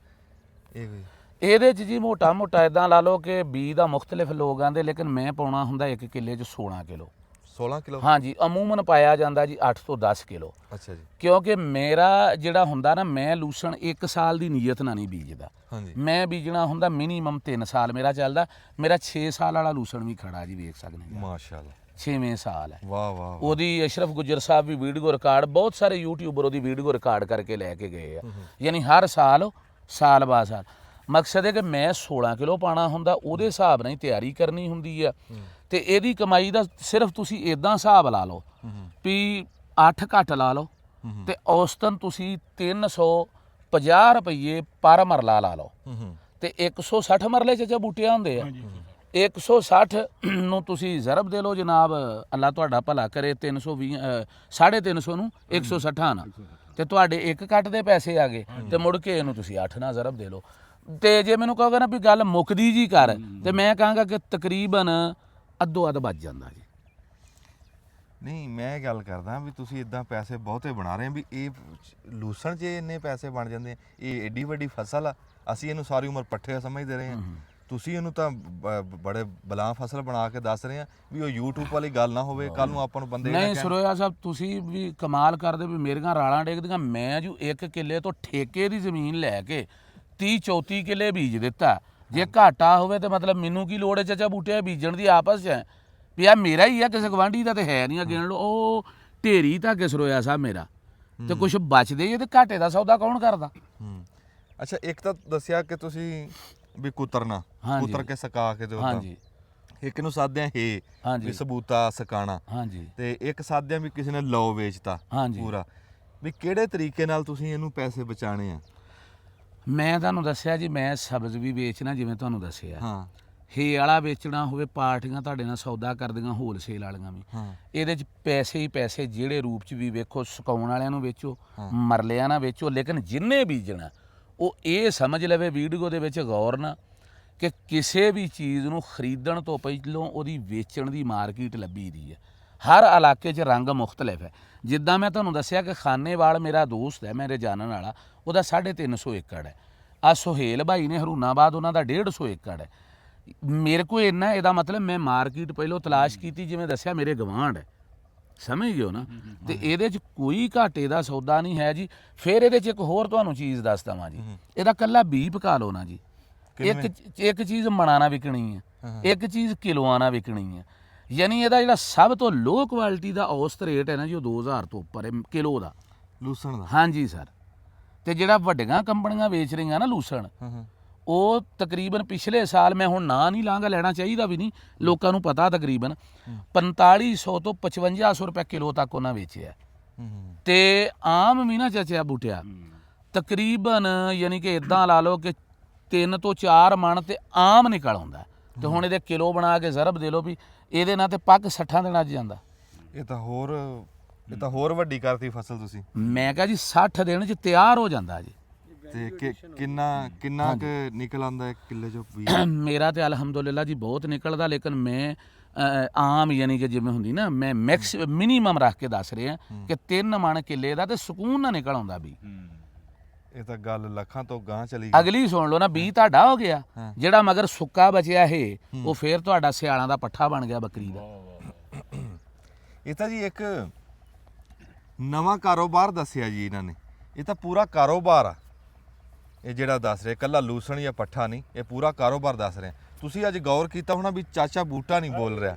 ਇਹ ਕੋਈ? ਇਹਦੇ 'ਚ ਜੀ ਮੋਟਾ ਇਦਾਂ ਲਾ ਲਓ ਕਿ ਬੀਜ ਦਾ ਮੁਖਤਲਿਫ ਲੋਕ ਆਂਦੇ, ਲੇਕਿਨ ਮੈਂ ਪਾਉਣਾ ਹੁੰਦਾ 1 ਕਿੱਲੇ 'ਚ 16 ਕਿਲੋ। 16 ਕਿਲੋ? ਹਾਂਜੀ, ਅਮੂਮਨ ਪਾਇਆ ਜਾਂਦਾ ਜੀ 8 ਤੋਂ 10 ਕਿਲੋ। ਅੱਛਾ ਜੀ। ਕਿਉਂਕਿ ਮੇਰਾ ਜਿਹੜਾ ਹੁੰਦਾ ਨਾ, ਮੈਂ ਲੂਸਣ 1 ਸਾਲ ਦੀ ਨੀਅਤ ਨਾਲ ਨਹੀਂ ਬੀਜਦਾ। ਹਾਂਜੀ। ਮੈਂ ਬੀਜਣਾ ਹੁੰਦਾ ਮਿਨੀਮਮ 3 ਸਾਲ ਮੇਰਾ ਚੱਲਦਾ। ਮੇਰਾ 6 ਸਾਲ ਵਾਲਾ ਲੂਸਣ ਵੀ ਖੜਾ ਜੀ, ਵੇਖ ਸਕਦੇ ਜੀ। ਮਾਸ਼ਾਅੱਲਾ। 6ਵੇਂ ਸਾਲ ਹੈ। ਵਾਹ ਵਾਹ। ਉਹਦੀ ਅਸ਼ਰਫ ਗੁੱਜਰ ਸਾਹਿਬ ਵੀ ਵੀਡੀਓ ਰਿਕਾਰਡ, ਬਹੁਤ ਸਾਰੇ ਯੂਟਿਊਬਰ ਉਹਦੀ ਵੀਡੀਓ ਰਿਕਾਰਡ ਕਰਕੇ ਲੈ ਕੇ ਗਏ ਆ। ਯਾਨੀ ਹਰ ਸਾਲ ਬਾਅਦ ਸਾਲ। ਮਕਸਦ ਹੈ ਕਿ ਮੈਂ 16 ਕਿਲੋ ਪਾਣਾ ਹੁੰਦਾ, ਉਹਦੇ ਹਿਸਾਬ ਨਾਲ ਹੀ ਤਿਆਰੀ ਕਰਨੀ ਹੁੰਦੀ ਆ। ਤੇ ਇਹਦੀ ਕਮਾਈ ਦਾ ਸਿਰਫ ਤੁਸੀਂ ਇਦਾਂ ਹਿਸਾਬ ਲਾ ਲਓ ਵੀ 8 ਘੱਟ ਲਾ ਲਓ ਤੇ ਔਸਤਨ ਤੁਸੀਂ 350 ਰੁਪਏ ਪਰ ਮਰਲਾ ਲਾ ਲਓ ਤੇ 160 ਮਰਲੇ ਚ ਬੂਟੇ ਹੁੰਦੇ ਆ। 160 ਨੂੰ ਤੁਸੀਂ ਜ਼ਰਬ ਦੇ ਲਓ ਜਨਾਬ, ਅੱਲਾ ਤੁਹਾਡਾ ਭਲਾ ਕਰੇ। 320 350 ਨੂੰ 160 ਨਾ ਤੇ ਤੁਹਾਡੇ 1 ਕੱਟ ਦੇ ਪੈਸੇ ਆ ਗਏ ਤੇ ਮੁੜ ਕੇ ਇਹਨੂੰ ਤੁਸੀਂ 8 ਨਾਲ ਜ਼ਰਬ ਦੇ ਲਓ। ਤੇ ਜੇ ਮੈਨੂੰ ਕਹੋਗੇ ਨਾ ਵੀ ਗੱਲ ਮੁੱਕਦੀ ਜੀ ਕਰ, ਤੇ ਮੈਂ ਕਹਾਂਗਾ ਕਿ ਤਕਰੀਬਨ ਅੱਧੋ ਅੱਧ ਬਚ ਜਾਂਦਾ ਜੀ। ਨਹੀਂ, ਮੈਂ ਗੱਲ ਕਰਦਾ ਵੀ ਤੁਸੀਂ ਇਦਾਂ ਪੈਸੇ ਬਹੁਤੇ ਬਣਾ ਰਹੇ ਵੀ ਇਹ ਲੂਸਣ 'ਚ ਇੰਨੇ ਪੈਸੇ ਬਣ ਜਾਂਦੇ। ਇਹ ਏਡੀ ਵੱਡੀ ਫਸਲ ਆ, ਅਸੀਂ ਇਹਨੂੰ ਸਾਰੀ ਉਮਰ ਪੱਠੇ ਸਮਝਦੇ ਰਹੇ ਹਾਂ। ਤੁਸੀਂ ਇਹਨੂੰ ਤਾਂ ਬੜੇ ਬਲਾ ਫਸਲ ਬਣਾ ਕੇ ਦੱਸ ਰਹੇ ਆ ਵੀ ਉਹ YouTube ਵਾਲੀ ਗੱਲ ਨਾ ਹੋਵੇ ਕੱਲ ਨੂੰ ਆਪਾਂ ਨੂੰ ਬੰਦੇ ਨਹੀਂ। ਸਰੋਇਆ ਸਾਹਿਬ ਤੁਸੀਂ ਵੀ ਕਮਾਲ ਕਰਦੇ ਵੀ ਮੇਰੀਆਂ ਰਾਲਾਂ ਡੇਗਦੀਆਂ। ਮੈਂ ਜੋ 1 ਕਿੱਲੇ ਤੋਂ ਠੇਕੇ ਦੀ ਜ਼ਮੀਨ ਲੈ ਕੇ 30-34 ਕਿੱਲੇ ਬੀਜ ਦਿੱਤਾ। ਜੇ ਘਾਟਾ ਹੋਵੇ ਤੇ ਮਤਲਬ ਮੈਨੂੰ ਕੀ ਲੋੜ ਹੈ ਚਾਚਾ ਬੂਟੇ ਬੀਜਣ ਦੀ? ਆਪਸ 'ਚ ਹੈ ਵੀ ਆ ਮੇਰਾ ਹੀ ਆ, ਕਿਸੇ ਗਵਾਂਢੀ ਦਾ ਤੇ ਹੈ ਨਹੀਂ। ਗਿਣ ਲਓ ਉਹ ਢੇਰੀ ਤਾਂ ਕਿਸ ਰੋਇਆ ਸਾਹਿਬ ਮੇਰਾ, ਤੇ ਕੁਛ ਬਚਦੇ ਜੇ ਤੇ ਘਾਟੇ ਦਾ ਸੌਦਾ ਕੌਣ ਕਰਦਾ? ਅੱਛਾ, ਇੱਕ ਤਾਂ ਦੱਸਿਆ ਕਿ ਤੁਸੀਂ ਵੀ ਕੁਤਰਨਾ, ਕੁਤਰ ਕੇ ਸਕਾ ਕੇ ਤੇ ਹਾਂਜੀ। ਇੱਕ ਨੂੰ ਸਾਧਿਆਂ ਵੀ ਸਬੂਤਾ ਸਕਾਣਾ। ਹਾਂਜੀ। ਤੇ ਇੱਕ ਸਾਧਿਆਂ ਵੀ ਕਿਸੇ ਨੇ ਲਓ ਵੇਚਤਾ ਪੂਰਾ। ਵੀ ਕਿਹੜੇ ਤਰੀਕੇ ਨਾਲ ਤੁਸੀਂ ਇਹਨੂੰ ਪੈਸੇ ਬਚਾਣੇ ਆ? ਮੈਂ ਤੁਹਾਨੂੰ ਦੱਸਿਆ ਜੀ, ਮੈਂ ਸਬਜ਼ ਵੀ ਵੇਚਣਾ, ਜਿਵੇਂ ਤੁਹਾਨੂੰ ਦੱਸਿਆ। ਹਾਂ। ਹੇ ਵਾਲਾ ਵੇਚਣਾ ਹੋਵੇ, ਪਾਰਟੀਆਂ ਤੁਹਾਡੇ ਨਾਲ ਸੌਦਾ ਕਰਦੀਆਂ, ਹੋਲਸੇਲ ਵਾਲੀਆਂ ਵੀ। ਇਹਦੇ 'ਚ ਪੈਸੇ ਹੀ ਪੈਸੇ, ਜਿਹੜੇ ਰੂਪ 'ਚ ਵੀ ਵੇਖੋ। ਸੁਕਾਉਣ ਵਾਲਿਆਂ ਨੂੰ ਵੇਚੋ, ਮਰਲਿਆਂ ਨਾਲ ਵੇਚੋ, ਲੇਕਿਨ ਜਿੰਨੇ ਬੀਜਣਾ ਉਹ ਇਹ ਸਮਝ ਲਵੇ ਵੀਡੀਓ ਦੇ ਵਿੱਚ ਗੌਰ ਨਾਲ ਕਿ ਕਿਸੇ ਵੀ ਚੀਜ਼ ਨੂੰ ਖਰੀਦਣ ਤੋਂ ਪਹਿਲਾਂ ਉਹਦੀ ਵੇਚਣ ਦੀ ਮਾਰਕੀਟ ਲੱਭੀ ਦੀ ਹੈ। ਹਰ ਇਲਾਕੇ 'ਚ ਰੰਗ ਮੁਖਤਲਿਫ ਹੈ। ਜਿੱਦਾਂ ਮੈਂ ਤੁਹਾਨੂੰ ਦੱਸਿਆ ਕਿ ਖਾਨੇਵਾਲ ਮੇਰਾ ਦੋਸਤ ਹੈ, ਮੇਰੇ ਜਾਣਨ ਵਾਲਾ, ਉਹਦਾ 350 ਏਕੜ ਹੈ। ਆ ਸੁਹੇਲ ਭਾਈ ਨੇ ਹਰੂਨਾਬਾਦ, ਉਹਨਾਂ ਦਾ 150 ਏਕੜ ਹੈ। ਮੇਰੇ ਕੋਲ ਇੰਨਾ, ਇਹਦਾ ਮਤਲਬ ਮੈਂ ਮਾਰਕੀਟ ਪਹਿਲਾਂ ਤਲਾਸ਼ ਕੀਤੀ, ਜਿਵੇਂ ਦੱਸਿਆ ਮੇਰੇ ਗਵਾਂਢ ਹੈ। ਸਮਝ ਗਿਓ ਨਾ? ਤੇ ਇਹਦੇ 'ਚ ਕੋਈ ਘਾਟੇ ਦਾ ਸੌਦਾ ਨਹੀਂ ਹੈ ਜੀ। ਫਿਰ ਇਹਦੇ 'ਚ ਇੱਕ ਹੋਰ ਤੁਹਾਨੂੰ ਚੀਜ਼ ਦੱਸ ਦਵਾਂ ਜੀ। ਇਹਦਾ ਕੱਲਾ ਬੀ ਪਕਾ ਲਓ ਨਾ ਜੀ। ਇੱਕ ਚੀਜ਼ ਮਣਾ ਨਾ ਵਿਕਣੀ ਹੈ, ਇੱਕ ਚੀਜ਼ ਕਿਲੋਆਂ ਨਾਲ ਵਿਕਣੀ ਹੈ। ਯਾਨੀ ਇਹਦਾ ਜਿਹੜਾ ਸਭ ਤੋਂ ਲੋ ਕੁਆਲਿਟੀ ਦਾ ਔਸਤ ਰੇਟ ਹੈ ਨਾ ਜੀ, ਉਹ 2000 ਤੋਂ ਉੱਪਰ ਹੈ ਕਿਲੋ ਦਾ ਲੂਸਣ ਦਾ। ਹਾਂਜੀ ਸਰ। ਤੇ ਜਿਹੜਾ ਵੱਡੀਆਂ ਕੰਪਨੀਆਂ ਵੇਚ ਰਹੀਆਂ ਨਾ ਲੂਸਣ, ਉਹ ਤਕਰੀਬਨ ਪਿਛਲੇ ਸਾਲ, ਮੈਂ ਹੁਣ ਨਾਂ ਨਹੀਂ ਲਾਂਗਾ, ਲੈਣਾ ਚਾਹੀਦਾ ਵੀ ਨਹੀਂ, ਲੋਕਾਂ ਨੂੰ ਪਤਾ, ਤਕਰੀਬਨ 4500 ਤੋਂ 5500 ਰੁਪਏ ਕਿਲੋ ਤੱਕ ਉਹਨਾਂ ਵੇਚਿਆ। ਤੇ ਆਮ ਵੀ ਨਾ ਚਾਚਾ ਬੂਟਿਆ ਤਕਰੀਬਨ, ਯਾਨੀ ਕਿ ਇਦਾਂ ਲਾ ਲਓ ਕਿ 3 ਤੋਂ 4 ਮਣ ਤੇ ਆਮ ਨਿਕਲ ਆਉਂਦਾ। ਤੇ ਹੁਣ ਇਹਦੇ ਕਿਲੋ ਬਣਾ ਕੇ ਜ਼ਰਬ ਦੇ ਲਓ ਵੀ ਇਹਦੇ ਨਾਲ ਤੇ ਪੱਕ 60 ਦਿਨਾਂ 'ਚ ਜਾਂਦਾ। ਇਹ ਤਾਂ ਹੋਰ ਵੱਡੀ ਕਰਤੀ ਫਸਲ ਤੁਸੀਂ। ਮੈਂ ਕਿਹਾ ਜੀ 60 ਦਿਨ 'ਚ ਤਿਆਰ ਹੋ ਜਾਂਦਾ ਜੀ। ਤੇ ਕਿੰਨਾ ਕੁ ਨਿਕਲ ਆਉਂਦਾ ਇੱਕ ਕਿੱਲੇ 'ਚੋਂ ਵੀ? ਮੇਰਾ ਤੇ ਅਲਹਮਦੁਲਿਲਾ ਜੀ ਬਹੁਤ ਨਿਕਲਦਾ, ਲੇਕਿਨ ਮੈਂ ਆਮ ਯਾਨੀ ਕਿ ਜਿਵੇਂ ਹੁੰਦੀ ਨਾ, ਮੈਂ ਮਿਨੀਮਮ ਰੱਖ ਕੇ ਦੱਸ ਰਿਹਾ ਕਿ 3 ਮਣ ਕਿੱਲੇ ਦਾ ਤੇ ਸਕੂਨ ਨਾਲ ਨਿਕਲ ਆਉਂਦਾ ਵੀ। ਇਹ ਤਾਂ ਗੱਲ ਲੱਖਾਂ ਤੋਂ ਗਾਂ ਚਲੀ ਗਈ। ਅਗਲੀ ਸੁਣ ਲਓ ਨਾ, 20 ਤੁਹਾਡਾ ਹੋ ਗਿਆ, ਜਿਹੜਾ ਮਗਰ ਸੁੱਕਾ ਬਚਿਆ ਇਹ, ਉਹ ਫੇਰ ਤੁਹਾਡਾ ਸਿਆਲਾਂ ਦਾ ਪੱਠਾ ਬਣ ਗਿਆ ਬੱਕਰੀ ਦਾ। ਇਹ ਤਾਂ ਜੀ ਇੱਕ ਨਵਾਂ ਕਾਰੋਬਾਰ ਦੱਸਿਆ ਜੀ ਇਹਨਾਂ ਨੇ। ਇਹ ਤਾਂ ਪੂਰਾ ਕਾਰੋਬਾਰ ਆ ਇਹ ਜਿਹੜਾ ਦੱਸ ਰਹੇ, ਕੱਲਾ ਲੂਸਣ ਜਾਂ ਪੱਠਾ ਨਹੀਂ, ਇਹ ਪੂਰਾ ਕਾਰੋਬਾਰ ਦੱਸ ਰਹੇ। ਤੁਸੀਂ ਅੱਜ ਗੌਰ ਕੀਤਾ ਹੋਣਾ ਵੀ ਚਾਚਾ ਬੂਟਾ ਨਹੀਂ ਬੋਲ ਰਿਹਾ।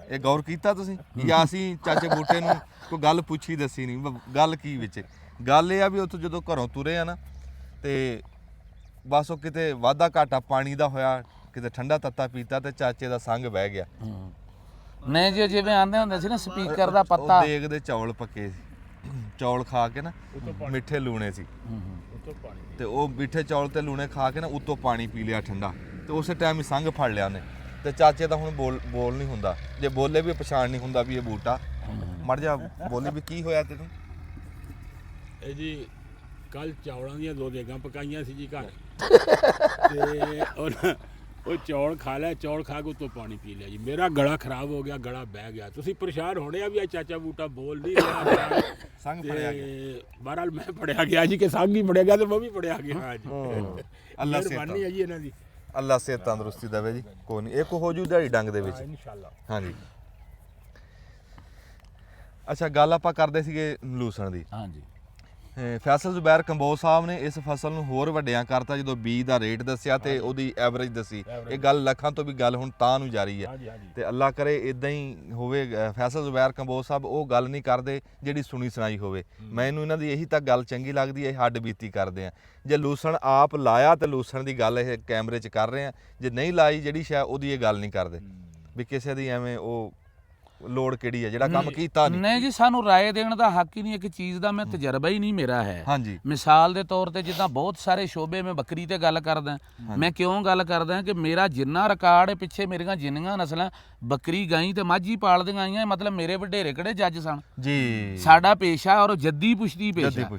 ਇਹ ਗੌਰ ਕੀਤਾ ਤੁਸੀਂ? ਜਾਂ ਅਸੀਂ ਚਾਚੇ ਬੂਟੇ ਨੂੰ ਕੋਈ ਗੱਲ ਪੁੱਛੀ ਦੱਸੀ ਨਹੀਂ? ਗੱਲ ਕੀ ਵਿੱਚ ਗੱਲ ਇਹ ਆ ਵੀ ਉੱਥੋਂ ਜਦੋਂ ਘਰੋਂ ਤੁਰੇ ਆ ਨਾ, ਤੇ ਬਸ ਉਹ ਕਿਤੇ ਵਾਧਾ ਘਾਟਾ ਪਾਣੀ ਦਾ ਹੋਇਆ, ਕਿਤੇ ਠੰਡਾ ਤੱਤਾ ਪੀਤਾ ਤੇ ਚਾਚੇ ਦਾ ਸੰਗ ਬਹਿ ਗਿਆ। ਨਹੀਂ ਜੀ, ਜਿਵੇਂ ਆਂਦੇ ਹੁੰਦੇ ਸੀ ਨਾ, ਸਪੀਕਰ ਦਾ ਪੱਤਾ। ਦੇਗ ਦੇ ਚੌਲ ਪੱਕੇ ਸੀ, ਚੌਲ ਖਾ ਕੇ ਨਾ ਮਿੱਠੇ ਲੂਣੇ ਸੀ, ਤੇ ਉਹ ਮਿੱਠੇ ਚੌਲ ਤੇ ਲੂਣੇ ਖਾ ਕੇ ਨਾ ਉੱਤੋਂ ਪਾਣੀ ਪੀ ਲਿਆ ਠੰਡਾ, ਤੇ ਉਸੇ ਟਾਈਮ ਹੀ ਸੰਗ ਫੜ ਲਿਆ ਉਹਨੇ। ਤੇ ਚਾਚੇ ਦਾ ਹੁਣ ਬੋਲ ਨਹੀਂ ਹੁੰਦਾ, ਜੇ ਬੋਲੇ ਵੀ ਪਛਾਣ ਨਹੀਂ ਹੁੰਦਾ ਵੀ ਇਹ ਬੂਟਾ। ਮੜ ਜਾ ਬੋਲੀ ਵੀ ਕੀ ਹੋਇਆ ਤੈਨੂੰ? ਇਹ ਜੀ ਕੱਲ ਚੌਲਾਂ ਦੀਆਂ 2 ਦੇਗਾਂ ਪਕਾਈਆਂ ਸੀ ਜੀ ਘਰ ਤੇ ਉਹ ਚੌਲ ਖਾ ਲਿਆ, ਚੌਲ ਖਾ ਕੇ ਉੱਤੋਂ ਪਾਣੀ ਪੀ ਲਿਆ ਜੀ। ਮੇਰਾ ਗਲਾ ਖਰਾਬ ਹੋ ਗਿਆ, ਗਲਾ ਬਹਿ ਗਿਆ। ਤੁਸੀਂ ਪਰੇਸ਼ਾਨ ਹੋਣੇ ਆ ਵੀ ਇਹ ਚਾਚਾ ਬੂਟਾ ਬੋਲ ਨਹੀਂ ਰਿਹਾ ਸੰਗ ਫੜਿਆ ਗਿਆ। ਬਹਰਾਲ ਮੈਂ ਫੜਿਆ ਗਿਆ ਜੀ ਕਿ ਸੰਗ ਹੀ ਫੜਿਆ ਗਿਆ ਤੇ ਮੈਂ ਵੀ ਫੜਿਆ ਗਿਆ। ਹਾਂ ਜੀ, ਅੱਲਾ ਮਿਹਰਬਾਨੀ ਹੈ ਜੀ ਇਹਨਾਂ ਦੀ। ਅੱਲਾ ਸਿਹਤ ਤੰਦਰੁਸਤੀ ਦੇਵੇ ਜੀ। ਕੋਈ ਨਹੀਂ, ਇੱਕ ਹੋ ਜੂ ਦਿਹਾੜੀ ਡੰਗ ਦੇ ਵਿੱਚ ਇਨਸ਼ਾਅੱਲਾ। ਹਾਂਜੀ। ਅੱਛਾ, ਗੱਲ ਆਪਾਂ ਕਰਦੇ ਸੀਗੇ ਲੂਸਣ ਦੀ। ਹਾਂਜੀ। ਫੈਸਲ ਜ਼ੁਬੈਰ ਕੰਬੋਜ ਸਾਹਿਬ ਨੇ ਇਸ ਫਸਲ ਨੂੰ ਹੋਰ ਵੱਡਿਆਂ ਕਰਤਾ ਜਦੋਂ ਬੀਜ ਦਾ ਰੇਟ ਦੱਸਿਆ ਤੇ ਉਹਦੀ ਐਵਰੇਜ ਦੱਸੀ। ਇਹ ਗੱਲ ਲੱਖਾਂ ਤੋਂ ਵੀ ਗੱਲ ਹੁਣ ਤਾਂ ਨੂੰ ਜਾਰੀ ਹੈ ਤੇ ਅੱਲਾ ਕਰੇ ਇਦਾਂ ਹੀ ਹੋਵੇ। ਫੈਸਲ ਜ਼ੁਬੈਰ ਕੰਬੋਜ ਸਾਹਿਬ ਉਹ ਗੱਲ ਨਹੀਂ ਕਰਦੇ ਜਿਹੜੀ ਸੁਣੀ ਸੁਣਾਈ ਹੋਵੇ। ਮੈਨੂੰ ਇਹਨਾਂ ਦੀ ਇਹੀ ਤਾਂ ਗੱਲ ਚੰਗੀ ਲੱਗਦੀ ਹੈ, ਹੱਡ ਬੀਤੀ ਕਰਦੇ ਆ। ਜੇ ਲੂਸਣ ਆਪ ਲਾਇਆ ਤੇ ਲੂਸਣ ਦੀ ਗੱਲ ਇਹ ਕੈਮਰੇ 'ਚ ਕਰ ਰਹੇ ਆ, ਜੇ ਨਹੀਂ ਲਾਈ ਜਿਹੜੀ ਸ਼ਾਇਦ ਉਹਦੀ ਇਹ ਗੱਲ ਨਹੀਂ ਕਰਦੇ ਵੀ ਕਿਸੇ ਦੀ ਐਵੇਂ ਉਹ ਲੋੜ ਕਿਹੜੀ ਹੈ ਜਿਹੜਾ ਕੰਮ ਕੀਤਾ ਨਹੀਂ ਜੀ। ਸਾਨੂੰ ਰਾਏ ਦੇਣ ਦਾ ਹੱਕ ਹੀ ਨਹੀਂ ਇੱਕ ਚੀਜ਼ ਦਾ। ਮੈਂ ਤਜਰਬਾ ਹੀ ਨਹੀਂ ਮੇਰਾ ਹੈ। ਹਾਂਜੀ। ਮਿਸਾਲ ਦੇ ਤੌਰ ਤੇ ਜਿੱਦਾਂ ਬਹੁਤ ਸਾਰੇ ਸ਼ੋਬੇ ਮੈਂ ਬੱਕਰੀ ਤੇ ਗੱਲ ਕਰਦਾ। ਮੈਂ ਕਿਉਂ ਗੱਲ ਕਰਦਾ ਕਿ ਮੇਰਾ ਜਿੰਨਾ ਰਿਕਾਰਡ ਹੈ ਪਿੱਛੇ ਮੇਰੀਆਂ ਜਿੰਨੀਆਂ ਨਸਲਾਂ ਬੱਕਰੀ ਗਾਈ ਤੇ ਮਾਝੀ ਪਾਲਦੀਆਂ ਆਈਆਂ, ਮਤਲਬ ਮੇਰੇ ਵਡੇਰੇ ਕਿਹੜੇ ਜੱਜ ਸਨ ਜੀ। ਸਾਡਾ ਪੇਸ਼ਾ ਔਰ ਜੱਦੀ ਪੁਸ਼ਤੀ ਪੇਸ਼ਾ।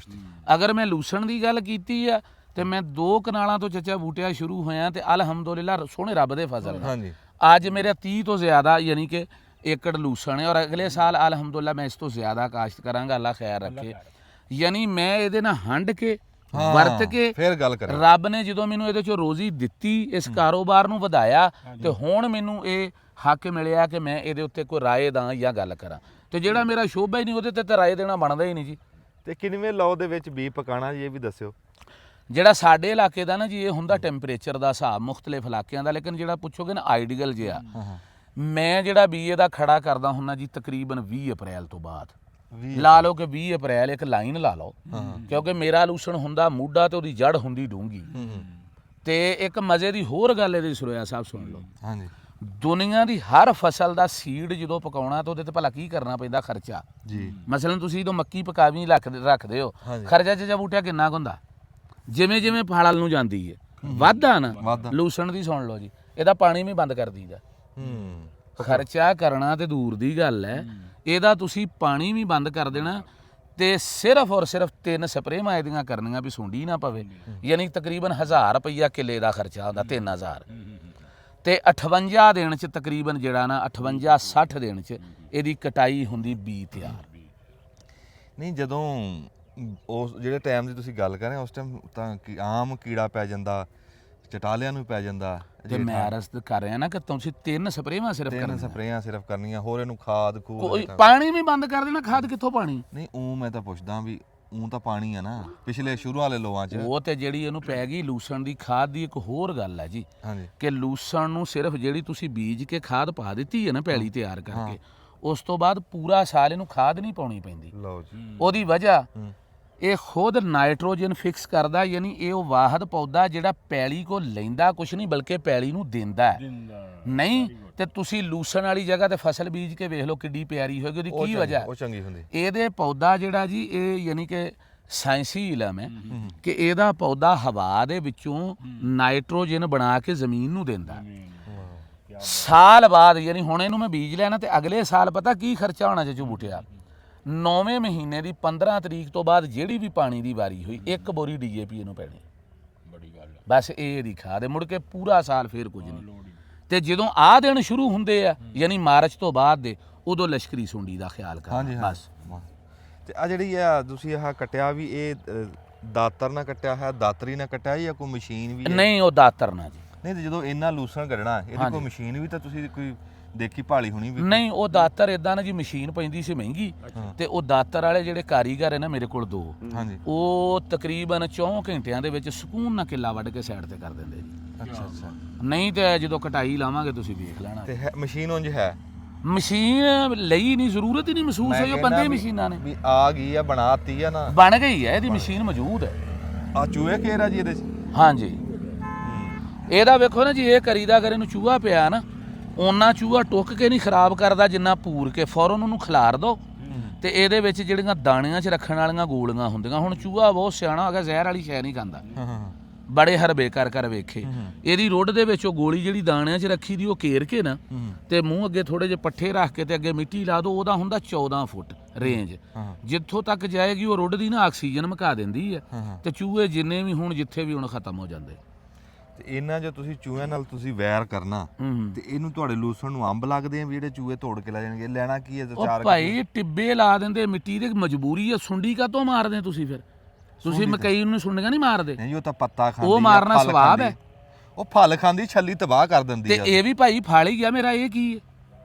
ਅਗਰ ਮੈਂ ਲੂਸਣ ਦੀ ਗੱਲ ਕੀਤੀ ਆ ਤੇ ਮੈਂ 2 ਕਨਾਲਾਂ ਤੋਂ ਚੱਚਾ ਬੂਟਿਆ ਸ਼ੁਰੂ ਹੋਇਆ ਤੇ ਅਲਹਮਦੁਲਿਲਾ ਸੋਹਣੇ ਰੱਬ ਦੇ ਫਜ਼ਲ ਨਾਲ ਅੱਜ ਮੇਰੇ 30 ਤੋਂ ਜ਼ਿਆਦਾ ਯਾਨੀ ਕਿ ਏਕੜ ਲੂਸਣ ਹੈ ਔਰ ਅਗਲੇ ਸਾਲ ਅਲਹਮਦੁਲਿਲਾ ਮੈਂ ਇਸ ਤੋਂ ਜ਼ਿਆਦਾ ਕਾਸ਼ਤ ਕਰਾਂਗਾ। ਅੱਲਾ ਖੈਰ ਰੱਖੇ। ਯਾਨੀ ਮੈਂ ਇਹਦੇ ਨਾਲ ਹੰਡ ਕੇ ਵਰਤ ਕੇ ਫਿਰ ਗੱਲ ਕਰਾਂ। ਰੱਬ ਨੇ ਜਦੋਂ ਮੈਨੂੰ ਇਹਦੇ ਚੋਂ ਰੋਜ਼ੀ ਦਿੱਤੀ, ਇਸ ਕਾਰੋਬਾਰ ਨੂੰ ਵਧਾਇਆ ਤੇ ਹੁਣ ਮੈਨੂੰ ਇਹ ਹੱਕ ਮਿਲਿਆ ਕਿ ਮੈਂ ਇਹਦੇ ਉੱਤੇ ਕੋਈ ਰਾਏ ਦਾਂ ਜਾਂ ਗੱਲ ਕਰਾਂ। ਤੇ ਜਿਹੜਾ ਮੇਰਾ ਸ਼ੋਭਾ ਹੀ ਨਹੀਂ ਉਹਦੇ ਤੇ ਰਾਏ ਦੇਣਾ ਬਣਦਾ ਹੀ ਨਹੀਂ ਜੀ। ਤੇ ਕਿੰਨਵੇਂ ਲਓ ਦੇ ਵਿੱਚ ਬੀ ਪਕਾਣਾ ਜੀ ਇਹ ਵੀ ਦੱਸਿਓ। ਜਿਹੜਾ ਸਾਡੇ ਇਲਾਕੇ ਦਾ ਨਾ ਜੀ ਇਹ ਹੁੰਦਾ ਟੈਂਪਰੇਚਰ ਦਾ ਹਿਸਾਬ ਮੁਖਤਲਿਫ ਇਲਾਕਿਆਂ ਦਾ, ਲੇਕਿਨ ਜਿਹੜਾ ਪੁੱਛੋਗੇ ਨਾ ਆਈਡੀਅਲ ਜਿਹਾ ਮੈਂ ਜਿਹੜਾ ਬੀਏ ਦਾ ਖੜਾ ਕਰਦਾ ਹੁੰਦਾ ਜੀ ਤਕਰੀਬਨ 20 ਅਪ੍ਰੈਲ ਤੋਂ ਬਾਅਦ। ਲਾ ਲਓ ਕਿ 20 ਅਪ੍ਰੈਲ ਇੱਕ ਲਾਈਨ ਲਾ ਲਓ ਕਿਉਂਕਿ ਮੇਰਾ ਲੂਸਣ ਹੁੰਦਾ ਮੂਡਾ ਤੇ ਉਹਦੀ ਜੜ ਹੁੰਦੀ ਡੂੰਗੀ। ਤੇ ਇੱਕ ਮਜ਼ੇ ਦੀ ਹੋਰ ਗੱਲ ਇਹਦੀ ਸੁਰਿਆ ਸਾਹਿਬ ਸੁਣ ਲਓ। ਹਾਂਜੀ। ਦੁਨੀਆ ਦੀ ਹਰ ਫਸਲ ਦਾ ਸੀਡ ਜਦੋਂ ਪਕਾਉਣਾ ਤਾਂ ਉਹਦੇ ਤੇ ਭਲਾ ਕੀ ਕਰਨਾ ਪੈਂਦਾ? ਖਰਚਾ ਜੀ। ਮਸਲਨ ਤੁਸੀਂ ਜਦੋਂ ਮੱਕੀ ਪਕਾਵੀਂ ਰੱਖਦੇ ਹੋ, ਖਰਚਾ ਚੱਜਾ ਬੂਟਿਆ ਕਿੰਨਾ ਕੁ ਹੁੰਦਾ? ਜਿਵੇਂ ਜਿਵੇਂ ਫਲ ਨੂੰ ਜਾਂਦੀ ਹੈ ਵਾਧਾ ਨਾ। ਲੂਸਣ ਦੀ ਸੁਣ ਲਓ ਜੀ, ਇਹਦਾ ਪਾਣੀ ਵੀ ਬੰਦ ਕਰ ਦਈਦਾ। ਖਰਚਾ ਕਰਨਾ ਤੇ ਦੂਰ ਦੀ ਗੱਲ ਹੈ, ਇਹਦਾ ਤੁਸੀਂ ਪਾਣੀ ਵੀ ਬੰਦ ਕਰ ਦੇਣਾ ਤੇ ਸਿਰਫ ਔਰ ਸਿਰਫ 3 ਸਪਰੇਆਂ ਇਹਦੀਆਂ ਕਰਨੀਆਂ ਵੀ ਸੁੰਡੀ ਨਾ ਪਵੇ। ਯਾਨੀ ਤਕਰੀਬਨ 1000 ਰੁਪਈਆ ਕਿੱਲੇ ਦਾ ਖਰਚਾ ਹੁੰਦਾ, 3000 ਤੇ 58 ਦਿਨ ਚ ਤਕਰੀਬਨ ਜਿਹੜਾ ਨਾ 58-60 ਦਿਨ ਚ ਇਹਦੀ ਕਟਾਈ ਹੁੰਦੀ ਬੀ ਤਿਆਰ। ਨਹੀਂ ਜਦੋਂ ਉਸ ਜਿਹੜੇ ਟਾਈਮ ਦੀ ਤੁਸੀਂ ਗੱਲ ਕਰ ਰਹੇ ਉਸ ਟਾਈਮ ਤਾਂ ਆਮ ਕੀੜਾ ਪੈ ਜਾਂਦਾ, ਚਟਾਲਿਆਂ ਨੂੰ ਪੈ ਜਾਂਦਾ। ਤੇ ਮੈਂ ਅਰਜ਼ ਕਰ ਰਿਹਾ ਨਾ ਕਿ ਤੁਸੀਂ 3 ਸਪਰੇਆਂ ਸਿਰਫ ਕਰਨੀਆਂ। 3 ਸਪਰੇਆਂ ਸਿਰਫ ਕਰਨੀਆਂ, ਹੋਰ ਇਹਨੂੰ ਖਾਦ ਪਾਣੀ ਵੀ ਬੰਦ ਕਰ ਦੇਣਾ। ਖਾਦ ਕਿੱਥੋਂ ਪਾਣੀ? ਨਹੀਂ ਉਹ ਮੈਂ ਤਾਂ ਪੁੱਛਦਾ ਵੀ ਉਹ ਤਾਂ ਪਾਣੀ ਆ ਨਾ ਪਿਛਲੇ ਸ਼ੁਰੂ ਵਾਲੇ ਲੋਆਂ 'ਚ। ਉਹ ਤੇ ਜਿਹੜੀ ਇਹਨੂੰ ਪੈ ਗਈ ਲੂਸਣ ਦੀ ਖਾਦ ਦੀ ਇੱਕ ਹੋਰ ਗੱਲ ਹੈ ਜੀ ਕਿ ਲੂਸਣ ਨੂੰ ਸਿਰਫ ਜਿਹੜੀ ਤੁਸੀਂ ਬੀਜ ਕੇ ਖਾਦ ਪਾ ਦਿੱਤੀ ਹੈ ਨਾ ਪੈਲੀ ਤਿਆਰ ਕਰਕੇ, ਉਸ ਤੋਂ ਬਾਅਦ ਪੂਰਾ ਸਾਲ ਇਹਨੂੰ ਖਾਦ ਨਹੀਂ ਪਾਉਣੀ ਪੈਂਦੀ। ਲਓ ਜੀ। ਉਹਦੀ ਵਜ੍ਹਾ ਇਹ ਖੁਦ ਨਾਈਟ੍ਰੋਜਨ ਫਿਕਸ ਕਰਦਾ। ਯਾਨੀ ਇਹ ਉਹ ਵਾਹਦ ਪੌਦਾ ਜਿਹੜਾ ਪੈਲੀ ਕੋ ਲੈਂਦਾ ਕੁਛ ਨਹੀਂ ਬਲਕਿ ਪੈਲੀ ਨੂੰ ਦਿੰਦਾ ਨਹੀਂ। ਤੇ ਤੁਸੀਂ ਲੂਸਣ ਵਾਲੀ ਜਗ੍ਹਾ ਤੇ ਫਸਲ ਬੀਜ ਕੇ ਵੇਖ ਲਓ ਕਿੱਡੀ ਪਿਆਰੀ ਹੋਏਗੀ। ਉਹਦੀ ਕੀ ਵਜ੍ਹਾ? ਉਹ ਚੰਗੀ ਹੁੰਦੀ। ਇਹਦੇ ਪੌਦਾ ਜਿਹੜਾ ਜੀ ਇਹ ਯਾਨੀ ਕਿ ਸਾਇੰਸੀ ਇਲਮ ਹੈ ਕਿ ਇਹਦਾ ਪੌਦਾ ਹਵਾ ਦੇ ਵਿੱਚੋਂ ਨਾਈਟ੍ਰੋਜਨ ਬਣਾ ਕੇ ਜ਼ਮੀਨ ਨੂੰ ਦਿੰਦਾ। ਸਾਲ ਬਾਅਦ ਯਾਨੀ ਹੁਣ ਇਹਨੂੰ ਮੈਂ ਬੀਜ ਲਿਆ ਨਾ ਤੇ ਅਗਲੇ ਸਾਲ ਪਤਾ ਕੀ ਖਰਚਾ ਹੋਣਾ ਚਾਚੂ ਬੂਟਿਆ? 9ਵੇਂ ਮਹੀਨੇ ਦੀ 15 ਤਰੀਕ ਤੋਂ ਬਾਅਦ ਜਿਹੜੀ ਵੀ ਪਾਣੀ ਦੀ ਵਾਰੀ ਹੋਈ 1 ਬੋਰੀ DAP ਇਹਨੂੰ ਪੈਣੀ। ਬੜੀ ਗੱਲ ਬਸ ਇਹ ਇਹਦੀ ਖਾਦ ਮੁੜ ਕੇ ਪੂਰਾ ਸਾਲ ਫੇਰ ਕੁਝ ਨਹੀਂ। ਤੇ ਜਦੋਂ ਆਹ ਦਿਨ ਸ਼ੁਰੂ ਹੁੰਦੇ ਆ ਯਾਨੀ ਮਾਰਚ ਤੋਂ ਬਾਅਦ ਦੇ, ਉਦੋਂ ਲਸ਼ਕਰੀ ਸੁੰਡੀ ਦਾ ਖਿਆਲ ਕਰਨਾ ਬਸ। ਤੇ ਆ ਜਿਹੜੀ ਆ ਤੁਸੀਂ ਆਹ ਕੱਟਿਆ ਵੀ ਇਹ ਦਾਤਰ ਨਾਲ ਕੱਟਿਆ ਹੈ, ਦਾਤਰੀ ਨਾਲ ਕੱਟਿਆ ਜਾਂ ਕੋਈ ਮਸ਼ੀਨ ਵੀ? ਨਹੀਂ ਉਹ ਦਾਤਰ ਨਾਲ ਜੀ। ਨਹੀਂ ਤੇ ਜਦੋਂ ਇੰਨਾ ਲੂਸਣ ਕੱਢਣਾ ਇਹਦੀ ਕੋਈ ਮਸ਼ੀਨ ਵੀ ਤਾਂ ਤੁਸੀਂ ਕੋਈ ਦੇਖੀ ਭਾਲੀ ਹੋਣੀ ਵੀ? ਨਹੀਂ ਉਹ ਦਾਤਰ ਇਦਾਂ ਨਾ ਜੀ, ਮਸ਼ੀਨ ਪੈਂਦੀ ਸੀ ਮਹਿੰਗੀ ਤੇ ਉਹ ਦਾਤਰ ਵਾਲੇ ਜਿਹੜੇ ਕਾਰੀਗਰ ਹੈ ਨਾ ਮੇਰੇ ਕੋਲ 2, ਉਹ ਤਕਰੀਬਨ 4 ਘੰਟਿਆਂ ਦੇ ਵਿੱਚ ਸਕੂਨ ਨਾਲ ਕਿੱਲਾ ਵੱਢ ਕੇ ਸਾਈਡ ਤੇ ਕਰ ਦਿੰਦੇ ਜੀ। ਅੱਛਾ ਅੱਛਾ। ਨਹੀਂ ਤੇ ਜਦੋਂ ਕਟਾਈ ਲਾਵਾਂਗੇ ਤੁਸੀਂ ਵੇਖ ਲੈਣਾ। ਤੇ ਮਸ਼ੀਨ ਉਂਝ ਹੈ? ਮਸ਼ੀਨ ਲਈ ਨਹੀਂ, ਜ਼ਰੂਰਤ ਹੀ ਨਹੀਂ ਮਹਿਸੂਸ ਹੋਈ। ਉਹ ਬੰਦੇ ਮਸ਼ੀਨਾਂ ਨੇ ਵੀ ਆ ਗਈ ਆ, ਬਣਾਤੀ ਆ ਨਾ, ਬਣ ਗਈ ਹੈ ਇਹਦੀ ਮਸ਼ੀਨ ਮੌਜੂਦ ਹੈ। ਆ ਚੂਹੇ ਘੇਰ ਆ ਜੀ ਇਹਦੇ 'ਚ? ਹਾਂਜੀ। ਇਹਦਾ ਵੇਖੋ ਨਾ ਜੀ, ਇਹ ਕਰੀਦਾ ਅਗਰ ਇਹਨੂੰ ਚੂਹਾ ਪਿਆ ਨਾ ਉਹਨਾਂ ਚੂਹਾ ਟੁੱਕ ਕੇ ਨਹੀਂ ਖਰਾਬ ਕਰਦਾ ਜਿੰਨਾ ਪੂਰ ਕੇ ਫੌਰਨ ਉਹਨੂੰ ਖਿਲਾਰ ਦੋ। ਤੇ ਇਹਦੇ ਵਿੱਚ ਜਿਹੜੀਆਂ ਦਾਣਿਆਂ 'ਚ ਰੱਖਣ ਵਾਲੀਆਂ ਗੋਲੀਆਂ ਹੁੰਦੀਆਂ, ਹੁਣ ਚੂਹਾ ਬਹੁਤ ਸਿਆਣਾ ਹੋ ਗਿਆ, ਜ਼ਹਿਰ ਵਾਲੀ ਸ਼ੈ ਨਹੀਂ ਖਾਂਦਾ, ਬੜੇ ਹਰਬੇ ਕਰ ਵੇਖੇ। ਇਹਦੀ ਰੁੱਡ ਦੇ ਵਿੱਚ ਉਹ ਗੋਲੀ ਜਿਹੜੀ ਦਾਣਿਆਂ 'ਚ ਰੱਖੀ ਦੀ ਉਹ ਘੇਰ ਕੇ ਨਾ ਤੇ ਮੂੰਹ ਅੱਗੇ ਥੋੜੇ ਜਿਹੇ ਪੱਠੇ ਰੱਖ ਕੇ ਤੇ ਅੱਗੇ ਮਿੱਟੀ ਲਾ ਦੋ, ਉਹਦਾ ਹੁੰਦਾ 14 ਫੁੱਟ ਰੇਂਜ ਜਿੱਥੋਂ ਤੱਕ ਜਾਏਗੀ ਉਹ ਰੁੱਡਦੀ ਨਾ ਆਕਸੀਜਨ ਮੁਕਾ ਦਿੰਦੀ ਹੈ ਤੇ ਚੂਹੇ ਜਿੰਨੇ ਵੀ ਹੁਣ ਜਿੱਥੇ ਵੀ ਹੁਣ ਖਤਮ ਹੋ ਜਾਂਦੇ। ਤੇ ਇਹਨਾਂ ਜੋ ਤੁਸੀਂ ਚੂਹਿਆਂ ਨਾਲ ਤੁਸੀਂ ਵੈਰ ਕਰਨਾ ਤੇ ਇਹਨੂੰ ਤੁਹਾਡੇ ਲੂਸਣ ਨੂੰ ਅੰਬ ਲੱਗਦੇ ਆ ਵੀ ਜਿਹੜੇ ਚੂਹੇ ਤੋੜ ਕੇ ਲੈ ਜਾਣਗੇ, ਲੈਣਾ ਕੀ ਹੈ ਉਹ ਭਾਈ ਟਿੱਬੇ ਲਾ ਦਿੰਦੇ ਮਿੱਟੀ ਦੇ, ਮਜਬੂਰੀ ਹੈ। ਸੁੰਡੀ ਕਾਹਤੋਂ ਮਾਰਦੇ ਤੁਸੀਂ ਫਿਰ? ਤੁਸੀਂ ਮਕਈ ਨੂੰ ਸੁੰਡੀਆਂ ਨਹੀਂ ਮਾਰਦੇ? ਨਹੀਂ, ਉਹ ਤਾਂ ਪੱਤਾ ਖਾਂਦੀ, ਉਹ ਮਾਰਨਾ ਸਵਾਬ ਹੈ। ਉਹ ਫਲ ਖਾਂਦੀ, ਛੱਲੀ ਤਬਾਹ ਕਰ ਦਿੰਦੀ ਤੇ ਇਹ ਵੀ ਭਾਈ ਫਲ ਹੀ ਗਿਆ ਮੇਰਾ। ਇਹ ਕੀ ਹੈ?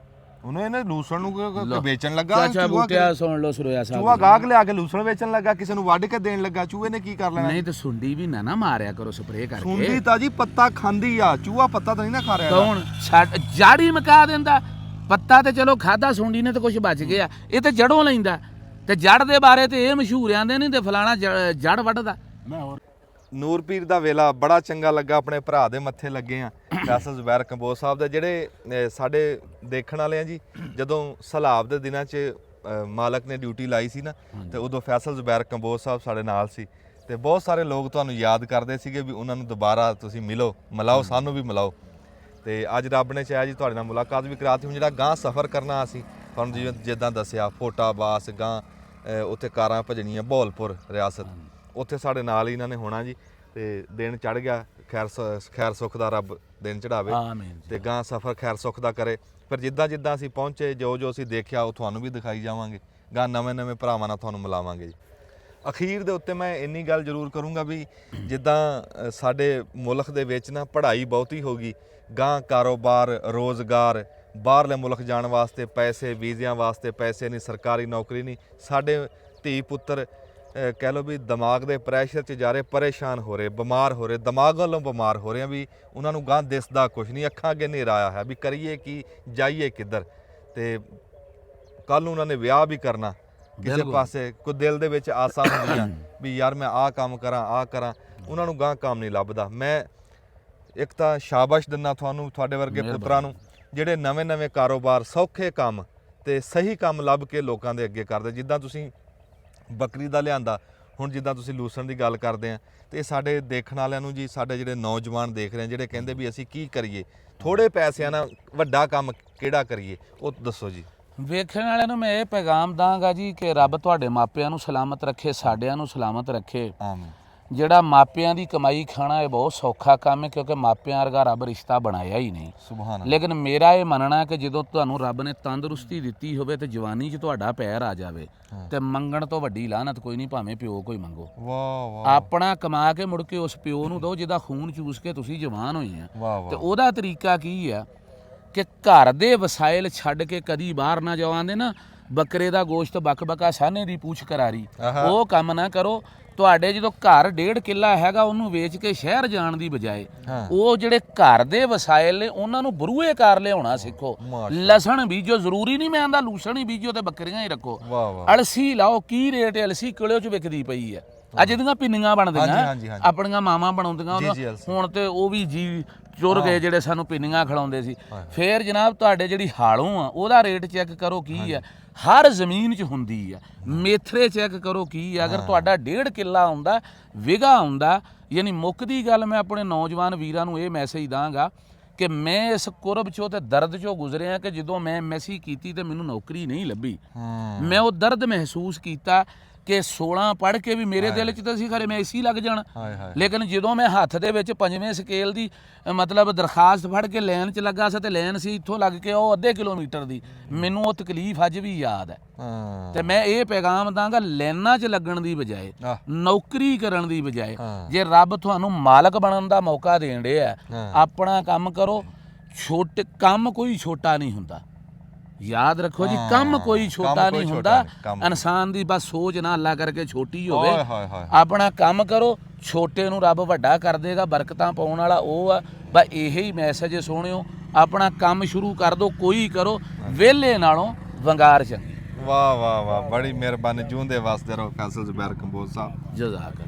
ਉਹਨੇ ਇਹਨੇ ਲੂਸਣ ਨੂੰ ਵੇਚਣ ਲੱਗਾ। ਅੱਛਾ ਬੂਟਿਆ ਸੁਣ ਲਓ ਸਰੋਇਆ ਸਾਹਿਬ, ਚੂਹਾ ਗਾਹਕ ਲਿਆ ਕੇ ਲੂਸਣ ਵੇਚਣ ਲੱਗਾ, ਕਿਸੇ ਨੂੰ ਵੱਢ ਕੇ ਦੇਣ ਲੱਗਾ। ਚੂਹੇ ਨੇ ਕੀ ਕਰ ਲੈਣਾ? ਨਹੀਂ ਤੇ ਸੁੰਡੀ ਵੀ ਨਾ ਮਾਰਿਆ ਕਰੋ ਸਪਰੇਅ ਕਰਕੇ। ਸੁੰਡੀ ਤਾਂ ਜੀ ਪੱਤਾ ਖਾਂਦੀ ਆ, ਚੂਹਾ ਪੱਤਾ ਤਾਂ ਨਹੀਂ ਨਾ ਖਾ ਰਿਹਾ। ਕੌਣ ਛੱਡ ਜੜੀ ਮਕਾ ਦਿੰਦਾ? ਪੱਤਾ ਤੇ ਚਲੋ ਖਾਦਾ, ਸੁੰਡੀ ਨੇ ਤਾਂ ਕੁਝ ਬਚ ਗਿਆ, ਇਹ ਤੇ ਜੜੋਂ ਲੈਂਦਾ। ਤੇ ਜੜ ਦੇ ਬਾਰੇ ਤੇ ਇਹ ਮਸ਼ਹੂਰ ਆਂਦੇ ਨਹੀਂ ਤੇ ਫਲਾਣਾ ਜੜ ਵੱਢਦਾ। ਮੈਂ ਹੋਰ ਨੂਰਪੀਰ ਦਾ ਵੇਲਾ ਬੜਾ ਚੰਗਾ ਲੱਗਾ, ਆਪਣੇ ਭਰਾ ਦੇ ਮੱਥੇ ਲੱਗੇ ਆ ਫੈਸਲ ਜ਼ੁਬੈਰ ਕੰਬੋਜ ਸਾਹਿਬ ਦੇ, ਜਿਹੜੇ ਸਾਡੇ ਦੇਖਣ ਵਾਲੇ ਆ ਜੀ। ਜਦੋਂ ਸਲਾਬ ਦੇ ਦਿਨਾਂ 'ਚ ਮਾਲਕ ਨੇ ਡਿਊਟੀ ਲਾਈ ਸੀ ਨਾ, ਤੇ ਉਦੋਂ ਫੈਸਲ ਜ਼ੁਬੈਰ ਕੰਬੋਜ ਸਾਹਿਬ ਸਾਡੇ ਨਾਲ ਸੀ, ਤੇ ਬਹੁਤ ਸਾਰੇ ਲੋਕ ਤੁਹਾਨੂੰ ਯਾਦ ਕਰਦੇ ਸੀਗੇ ਵੀ ਉਹਨਾਂ ਨੂੰ ਦੁਬਾਰਾ ਤੁਸੀਂ ਮਿਲਾਓ, ਸਾਨੂੰ ਵੀ ਮਿਲਾਓ। ਤੇ ਅੱਜ ਰੱਬ ਨੇ ਚਾਹਿਆ ਜੀ ਤੁਹਾਡੇ ਨਾਲ ਮੁਲਾਕਾਤ ਵੀ ਕਰਾਤੀ। ਹੁਣ ਜਿਹੜਾ ਗਾਂ ਸਫ਼ਰ ਕਰਨਾ ਅਸੀਂ ਤੁਹਾਨੂੰ ਜਿੱਦਾਂ ਦੱਸਿਆ, ਫੋਟਾਬਾਸ ਗਾਂ ਉੱਥੇ ਕਾਰਾਂ ਭਜਣੀਆਂ, ਬਹੌਲਪੁਰ ਰਿਆਸਤ, ਉੱਥੇ ਸਾਡੇ ਨਾਲ ਹੀ ਇਹਨਾਂ ਨੇ ਹੋਣਾ ਜੀ। ਤੇ ਦਿਨ ਚੜ ਗਿਆ, ਖੈਰ ਸੁੱਖ ਦਾ ਰੱਬ ਦਿਨ ਚੜਾਵੇ ਤੇ ਗਾਂ ਸਫ਼ਰ ਖੈਰ ਸੁੱਖ ਦਾ ਕਰੇ। ਫਿਰ ਜਿੱਦਾਂ ਅਸੀਂ ਪਹੁੰਚੇ, ਜੋ ਅਸੀਂ ਦੇਖਿਆ ਉਹ ਤੁਹਾਨੂੰ ਵੀ ਦਿਖਾਈ ਜਾਵਾਂਗੇ। ਗਾਂ ਨਵੇਂ ਭਰਾਵਾਂ ਨਾਲ ਤੁਹਾਨੂੰ ਮਿਲਾਵਾਂਗੇ ਜੀ। ਅਖੀਰ ਦੇ ਉੱਤੇ ਮੈਂ ਇੰਨੀ ਗੱਲ ਜ਼ਰੂਰ ਕਰੂੰਗਾ ਵੀ ਜਿੱਦਾਂ ਸਾਡੇ ਮੁਲਕ ਦੇ ਵਿੱਚ ਨਾ ਪੜ੍ਹਾਈ ਬਹੁਤੀ ਹੋ ਗਈ, ਗਾਂ ਕਾਰੋਬਾਰ, ਰੋਜ਼ਗਾਰ, ਬਾਹਰਲੇ ਮੁਲਕ ਜਾਣ ਵਾਸਤੇ ਪੈਸੇ, ਵੀਜ਼ਿਆਂ ਵਾਸਤੇ ਪੈਸੇ ਨਹੀਂ, ਸਰਕਾਰੀ ਨੌਕਰੀ ਨਹੀਂ। ਸਾਡੇ ਧੀ ਪੁੱਤਰ ਕਹਿ ਲਓ ਵੀ ਦਿਮਾਗ ਦੇ ਪ੍ਰੈਸ਼ਰ 'ਚ ਜਾ ਰਹੇ, ਪਰੇਸ਼ਾਨ ਹੋ ਰਹੇ, ਬਿਮਾਰ ਹੋ ਰਹੇ, ਦਿਮਾਗ ਵੱਲੋਂ ਬਿਮਾਰ ਹੋ ਰਹੇ ਆ ਵੀ ਉਹਨਾਂ ਨੂੰ ਗਾਂ ਦਿਸਦਾ ਕੁਛ ਨਹੀਂ, ਅੱਖਾਂ ਅੱਗੇ ਹਨੇਰਾ ਆਇਆ ਹੈ ਵੀ ਕਰੀਏ ਕੀ, ਜਾਈਏ ਕਿੱਧਰ। ਤੇ ਕੱਲ੍ਹ ਨੂੰ ਉਹਨਾਂ ਨੇ ਵਿਆਹ ਵੀ ਕਰਨਾ, ਕਿਸੇ ਪਾਸੇ ਕੋਈ ਦਿਲ ਦੇ ਵਿੱਚ ਆਸਾਂ ਹੁੰਦੀਆਂ ਵੀ ਯਾਰ ਮੈਂ ਆਹ ਕੰਮ ਕਰਾਂ, ਉਹਨਾਂ ਨੂੰ ਗਾਂ ਕੰਮ ਨਹੀਂ ਲੱਭਦਾ। ਮੈਂ ਇੱਕ ਤਾਂ ਸ਼ਾਬਾਸ਼ ਦਿੰਦਾ ਤੁਹਾਨੂੰ, ਤੁਹਾਡੇ ਵਰਗੇ ਪੁੱਤਰਾਂ ਨੂੰ, ਜਿਹੜੇ ਨਵੇਂ ਕਾਰੋਬਾਰ, ਸੌਖੇ ਕੰਮ ਤੇ ਸਹੀ ਕੰਮ ਲੱਭ ਕੇ ਲੋਕਾਂ ਦੇ ਅੱਗੇ ਕਰਦੇ। ਜਿੱਦਾਂ ਤੁਸੀਂ ਬੱਕਰੀ ਦਾ ਲਿਆਂਦਾ, ਹੁਣ ਜਿੱਦਾਂ ਤੁਸੀਂ ਲੂਸਣ ਦੀ ਗੱਲ ਕਰਦੇ ਆ, ਤੇ ਸਾਡੇ ਦੇਖਣ ਵਾਲਿਆਂ ਨੂੰ ਜੀ, ਸਾਡੇ ਜਿਹੜੇ ਨੌਜਵਾਨ ਦੇਖ ਰਹੇ ਆ, ਜਿਹੜੇ ਕਹਿੰਦੇ ਵੀ ਅਸੀਂ ਕੀ ਕਰੀਏ, ਥੋੜੇ ਪੈਸਿਆਂ ਨਾਲ ਵੱਡਾ ਕੰਮ ਕਿਹੜਾ ਕਰੀਏ, ਉਹ ਦੱਸੋ ਜੀ। ਵੇਖਣ ਵਾਲਿਆਂ ਨੂੰ ਮੈਂ ਇਹ ਪੈਗਾਮ ਦਾਂਗਾ ਜੀ ਕਿ ਰੱਬ ਤੁਹਾਡੇ ਮਾਪਿਆਂ ਨੂੰ ਸਲਾਮਤ ਰੱਖੇ, ਸਾਡਿਆਂ ਨੂੰ ਸਲਾਮਤ ਰੱਖੇ। ਆਮੀਨ। ਜਿਹੜਾ ਮਾਪਿਆਂ ਦੀ ਕਮਾਈ ਖਾਣਾ ਇਹ ਬਹੁਤ ਸੌਖਾ ਕੰਮ ਹੈ, ਕਿਉਂਕਿ ਮਾਪਿਆਂ ਵਰਗਾ ਰੱਬ ਰਿਸ਼ਤਾ ਬਣਾਇਆ ਹੀ ਨਹੀਂ। ਸੁਭਾਨ ਅੱਲਾਹ। ਲੇਕਿਨ ਮੇਰਾ ਇਹ ਮੰਨਣਾ ਕਿ ਜਦੋਂ ਤੁਹਾਨੂੰ ਰੱਬ ਨੇ ਤੰਦਰੁਸਤੀ ਦਿੱਤੀ ਹੋਵੇ ਤੇ ਜਵਾਨੀ 'ਚ ਤੁਹਾਡਾ ਪੈਰ ਆ ਜਾਵੇ ਤੇ ਮੰਗਣ ਤੋਂ ਵੱਡੀ ਲਾਹਨਤ ਕੋਈ ਨਹੀਂ, ਭਾਵੇਂ ਪਿਓ ਕੋਈ ਮੰਗੋ। ਵਾਹ ਵਾਹ। ਆਪਣਾ ਕਮਾ ਕੇ ਮੁੜ ਕੇ ਉਸ ਪਿਓ ਨੂੰ ਦਿਓ ਜਿਹਦਾ ਖੂਨ ਚੂਸ ਕੇ ਤੁਸੀਂ ਜਵਾਨ ਹੋਏ ਆ। ਵਾਹ ਵਾਹ। ਤੇ ਉਹਦਾ ਤਰੀਕਾ ਕੀ ਆ ਕਿ ਘਰ ਦੇ ਵਸਾਇਲ ਛੱਡ ਕੇ ਕਦੀ ਬਾਹਰ ਨਾ ਜਾਵਾਂਦੇ ਨਾ, ਬੱਕਰੇ ਦਾ ਗੋਸ਼ਤ ਬਕਬਕਾ ਸਾਨੇ ਦੀ ਪੂਛ ਕਰਾਰੀ, ਉਹ ਕੰਮ ਨਾ ਕਰੋ। ਤੁਹਾਡੇ ਜਦੋਂ ਘਰ 1.5 ਕਿੱਲਾ ਹੈਗਾ, ਉਹਨੂੰ ਵੇਚ ਕੇ ਸ਼ਹਿਰ ਜਾਣ ਦੀ ਬਜਾਏ ਉਹ ਜਿਹੜੇ ਘਰ ਦੇ ਵਸਾਇਲ ਨੇ ਉਹਨਾਂ ਨੂੰ ਬਰੂਏ ਕਰ ਲਿਆਉਣਾ ਸਿੱਖੋ। ਲਸਣ ਬੀਜੋ, ਜ਼ਰੂਰੀ ਨਹੀਂ ਮੈਂ ਆਂਦਾ ਲੂਸਣ ਹੀ ਬੀਜੋ ਤੇ ਬੱਕਰੀਆਂ ਹੀ ਰੱਖੋ। ਅਲਸੀ ਲਾਓ, ਕੀ ਰੇਟ ਹੈ ਅਲਸੀ? ਕਿਲੋ 'ਚ ਵਿਕਦੀ ਪਈ ਹੈ। ਅੱਜ ਇਹਦੀਆਂ ਪਿੰਨੀਆਂ ਬਣਦੀਆਂ, ਆਪਣੀਆਂ ਮਾਵਾਂ ਬਣਾਉਂਦੀਆਂ, ਹੁਣ ਤੇ ਉਹ ਵੀ ਜੀ ਚੁਰ ਗਏ ਜਿਹੜੇ ਸਾਨੂੰ ਪਿੰਨੀਆਂ ਖਿਲਾਉਂਦੇ ਸੀ। ਫੇਰ ਜਨਾਬ ਤੁਹਾਡੇ ਜਿਹੜੀ ਹਾਲੋਂ ਆ ਉਹਦਾ ਰੇਟ ਚੈੱਕ ਕਰੋ ਕੀ ਆ, ਹਰ ਜ਼ਮੀਨ 'ਚ ਹੁੰਦੀ ਆ। ਮੇਥਰੇ ਚੈੱਕ ਕਰੋ ਕੀ ਆ। ਅਗਰ ਤੁਹਾਡਾ 1.5 ਕਿੱਲਾ ਆਉਂਦਾ, ਵਿਗਾ ਆਉਂਦਾ, ਯਾਨੀ ਮੁੱਕਦੀ ਗੱਲ ਮੈਂ ਆਪਣੇ ਨੌਜਵਾਨ ਵੀਰਾਂ ਨੂੰ ਇਹ ਮੈਸੇਜ ਦਾਂਗਾ ਕਿ ਮੈਂ ਇਸ ਕੁਰਬ 'ਚੋਂ ਤੇ ਦਰਦ 'ਚੋਂ ਗੁਜ਼ਰਿਆ ਕਿ ਜਦੋਂ ਮੈਂ ਐਮਐਸਸੀ ਕੀਤੀ ਤੇ ਮੈਨੂੰ ਨੌਕਰੀ ਨਹੀਂ ਲੱਭੀ। ਮੈਂ ਉਹ ਦਰਦ ਮਹਿਸੂਸ ਕੀਤਾ ਕਿ 16 ਪੜ੍ਹ ਕੇ ਵੀ ਮੇਰੇ ਦਿਲ 'ਚ ਤਾਂ ਸੀ ਖਰੇ ਮੈਂ ਇਸੀ ਲੱਗ ਜਾਣਾ, ਲੇਕਿਨ ਜਦੋਂ ਮੈਂ ਹੱਥ ਦੇ ਵਿੱਚ 5ਵੇਂ ਸਕੇਲ ਦੀ ਮਤਲਬ ਦਰਖਾਸਤ ਫੜ ਕੇ ਲਾਈਨ 'ਚ ਲੱਗਾ ਸੀ ਤੇ ਲਾਈਨ ਸੀ ਇੱਥੋਂ ਲੱਗ ਕੇ ਉਹ ਅੱਧੇ ਕਿਲੋਮੀਟਰ ਦੀ, ਮੈਨੂੰ ਉਹ ਤਕਲੀਫ ਅੱਜ ਵੀ ਯਾਦ ਹੈ। ਤੇ ਮੈਂ ਇਹ ਪੈਗਾਮ ਦਾਂਗਾ, ਲਾਈਨਾਂ 'ਚ ਲੱਗਣ ਦੀ ਬਜਾਏ, ਨੌਕਰੀ ਕਰਨ ਦੀ ਬਜਾਏ, ਜੇ ਰੱਬ ਤੁਹਾਨੂੰ ਮਾਲਕ ਬਣਨ ਦਾ ਮੌਕਾ ਦੇਣ ਡਿਆ, ਆਪਣਾ ਕੰਮ ਕਰੋ। ਛੋਟੇ ਕੰਮ ਕੋਈ ਛੋਟਾ ਨਹੀਂ ਹੁੰਦਾ, ਯਾਦ ਰੱਖੋ ਜੀ, ਕੰਮ ਕੋਈ ਛੋਟਾ ਨਹੀਂ ਹੁੰਦਾ। ਇਨਸਾਨ ਦੀ ਬਸ ਸੋਚ ਨਾ ਅੱਲਾ ਕਰਕੇ ਛੋਟੀ ਹੋਵੇ। ਆਪਣਾ ਕੰਮ ਕਰੋ, ਛੋਟੇ ਨੂੰ ਰੱਬ ਵੱਡਾ ਕਰ ਦੇਗਾ, ਬਰਕਤਾਂ ਪਾਉਣ ਵਾਲਾ ਉਹ ਆ। ਬਸ ਇਹੀ ਮੈਸੇਜ ਸੁਣਿਓ, ਆਪਣਾ ਕੰਮ ਸ਼ੁਰੂ ਕਰ ਦਿਓ, ਕੋਈ ਕਰੋ, ਵਿਹਲੇ ਨਾਲੋਂ ਵੰਗਾਰ ਚੰਗੀ। ਵਾਹ ਵਾਹ ਵਾਹ, ਬੜੀ ਮਿਹਰਬਾਨੀ। ਜੂੰਦੇ ਵਾਸਤੇ ਰਹੋ ਫੈਸਲ ਜ਼ੁਬੈਰ ਕੰਬੋਜ ਸਾਹਿਬ। ਜਜ਼ਾਕ।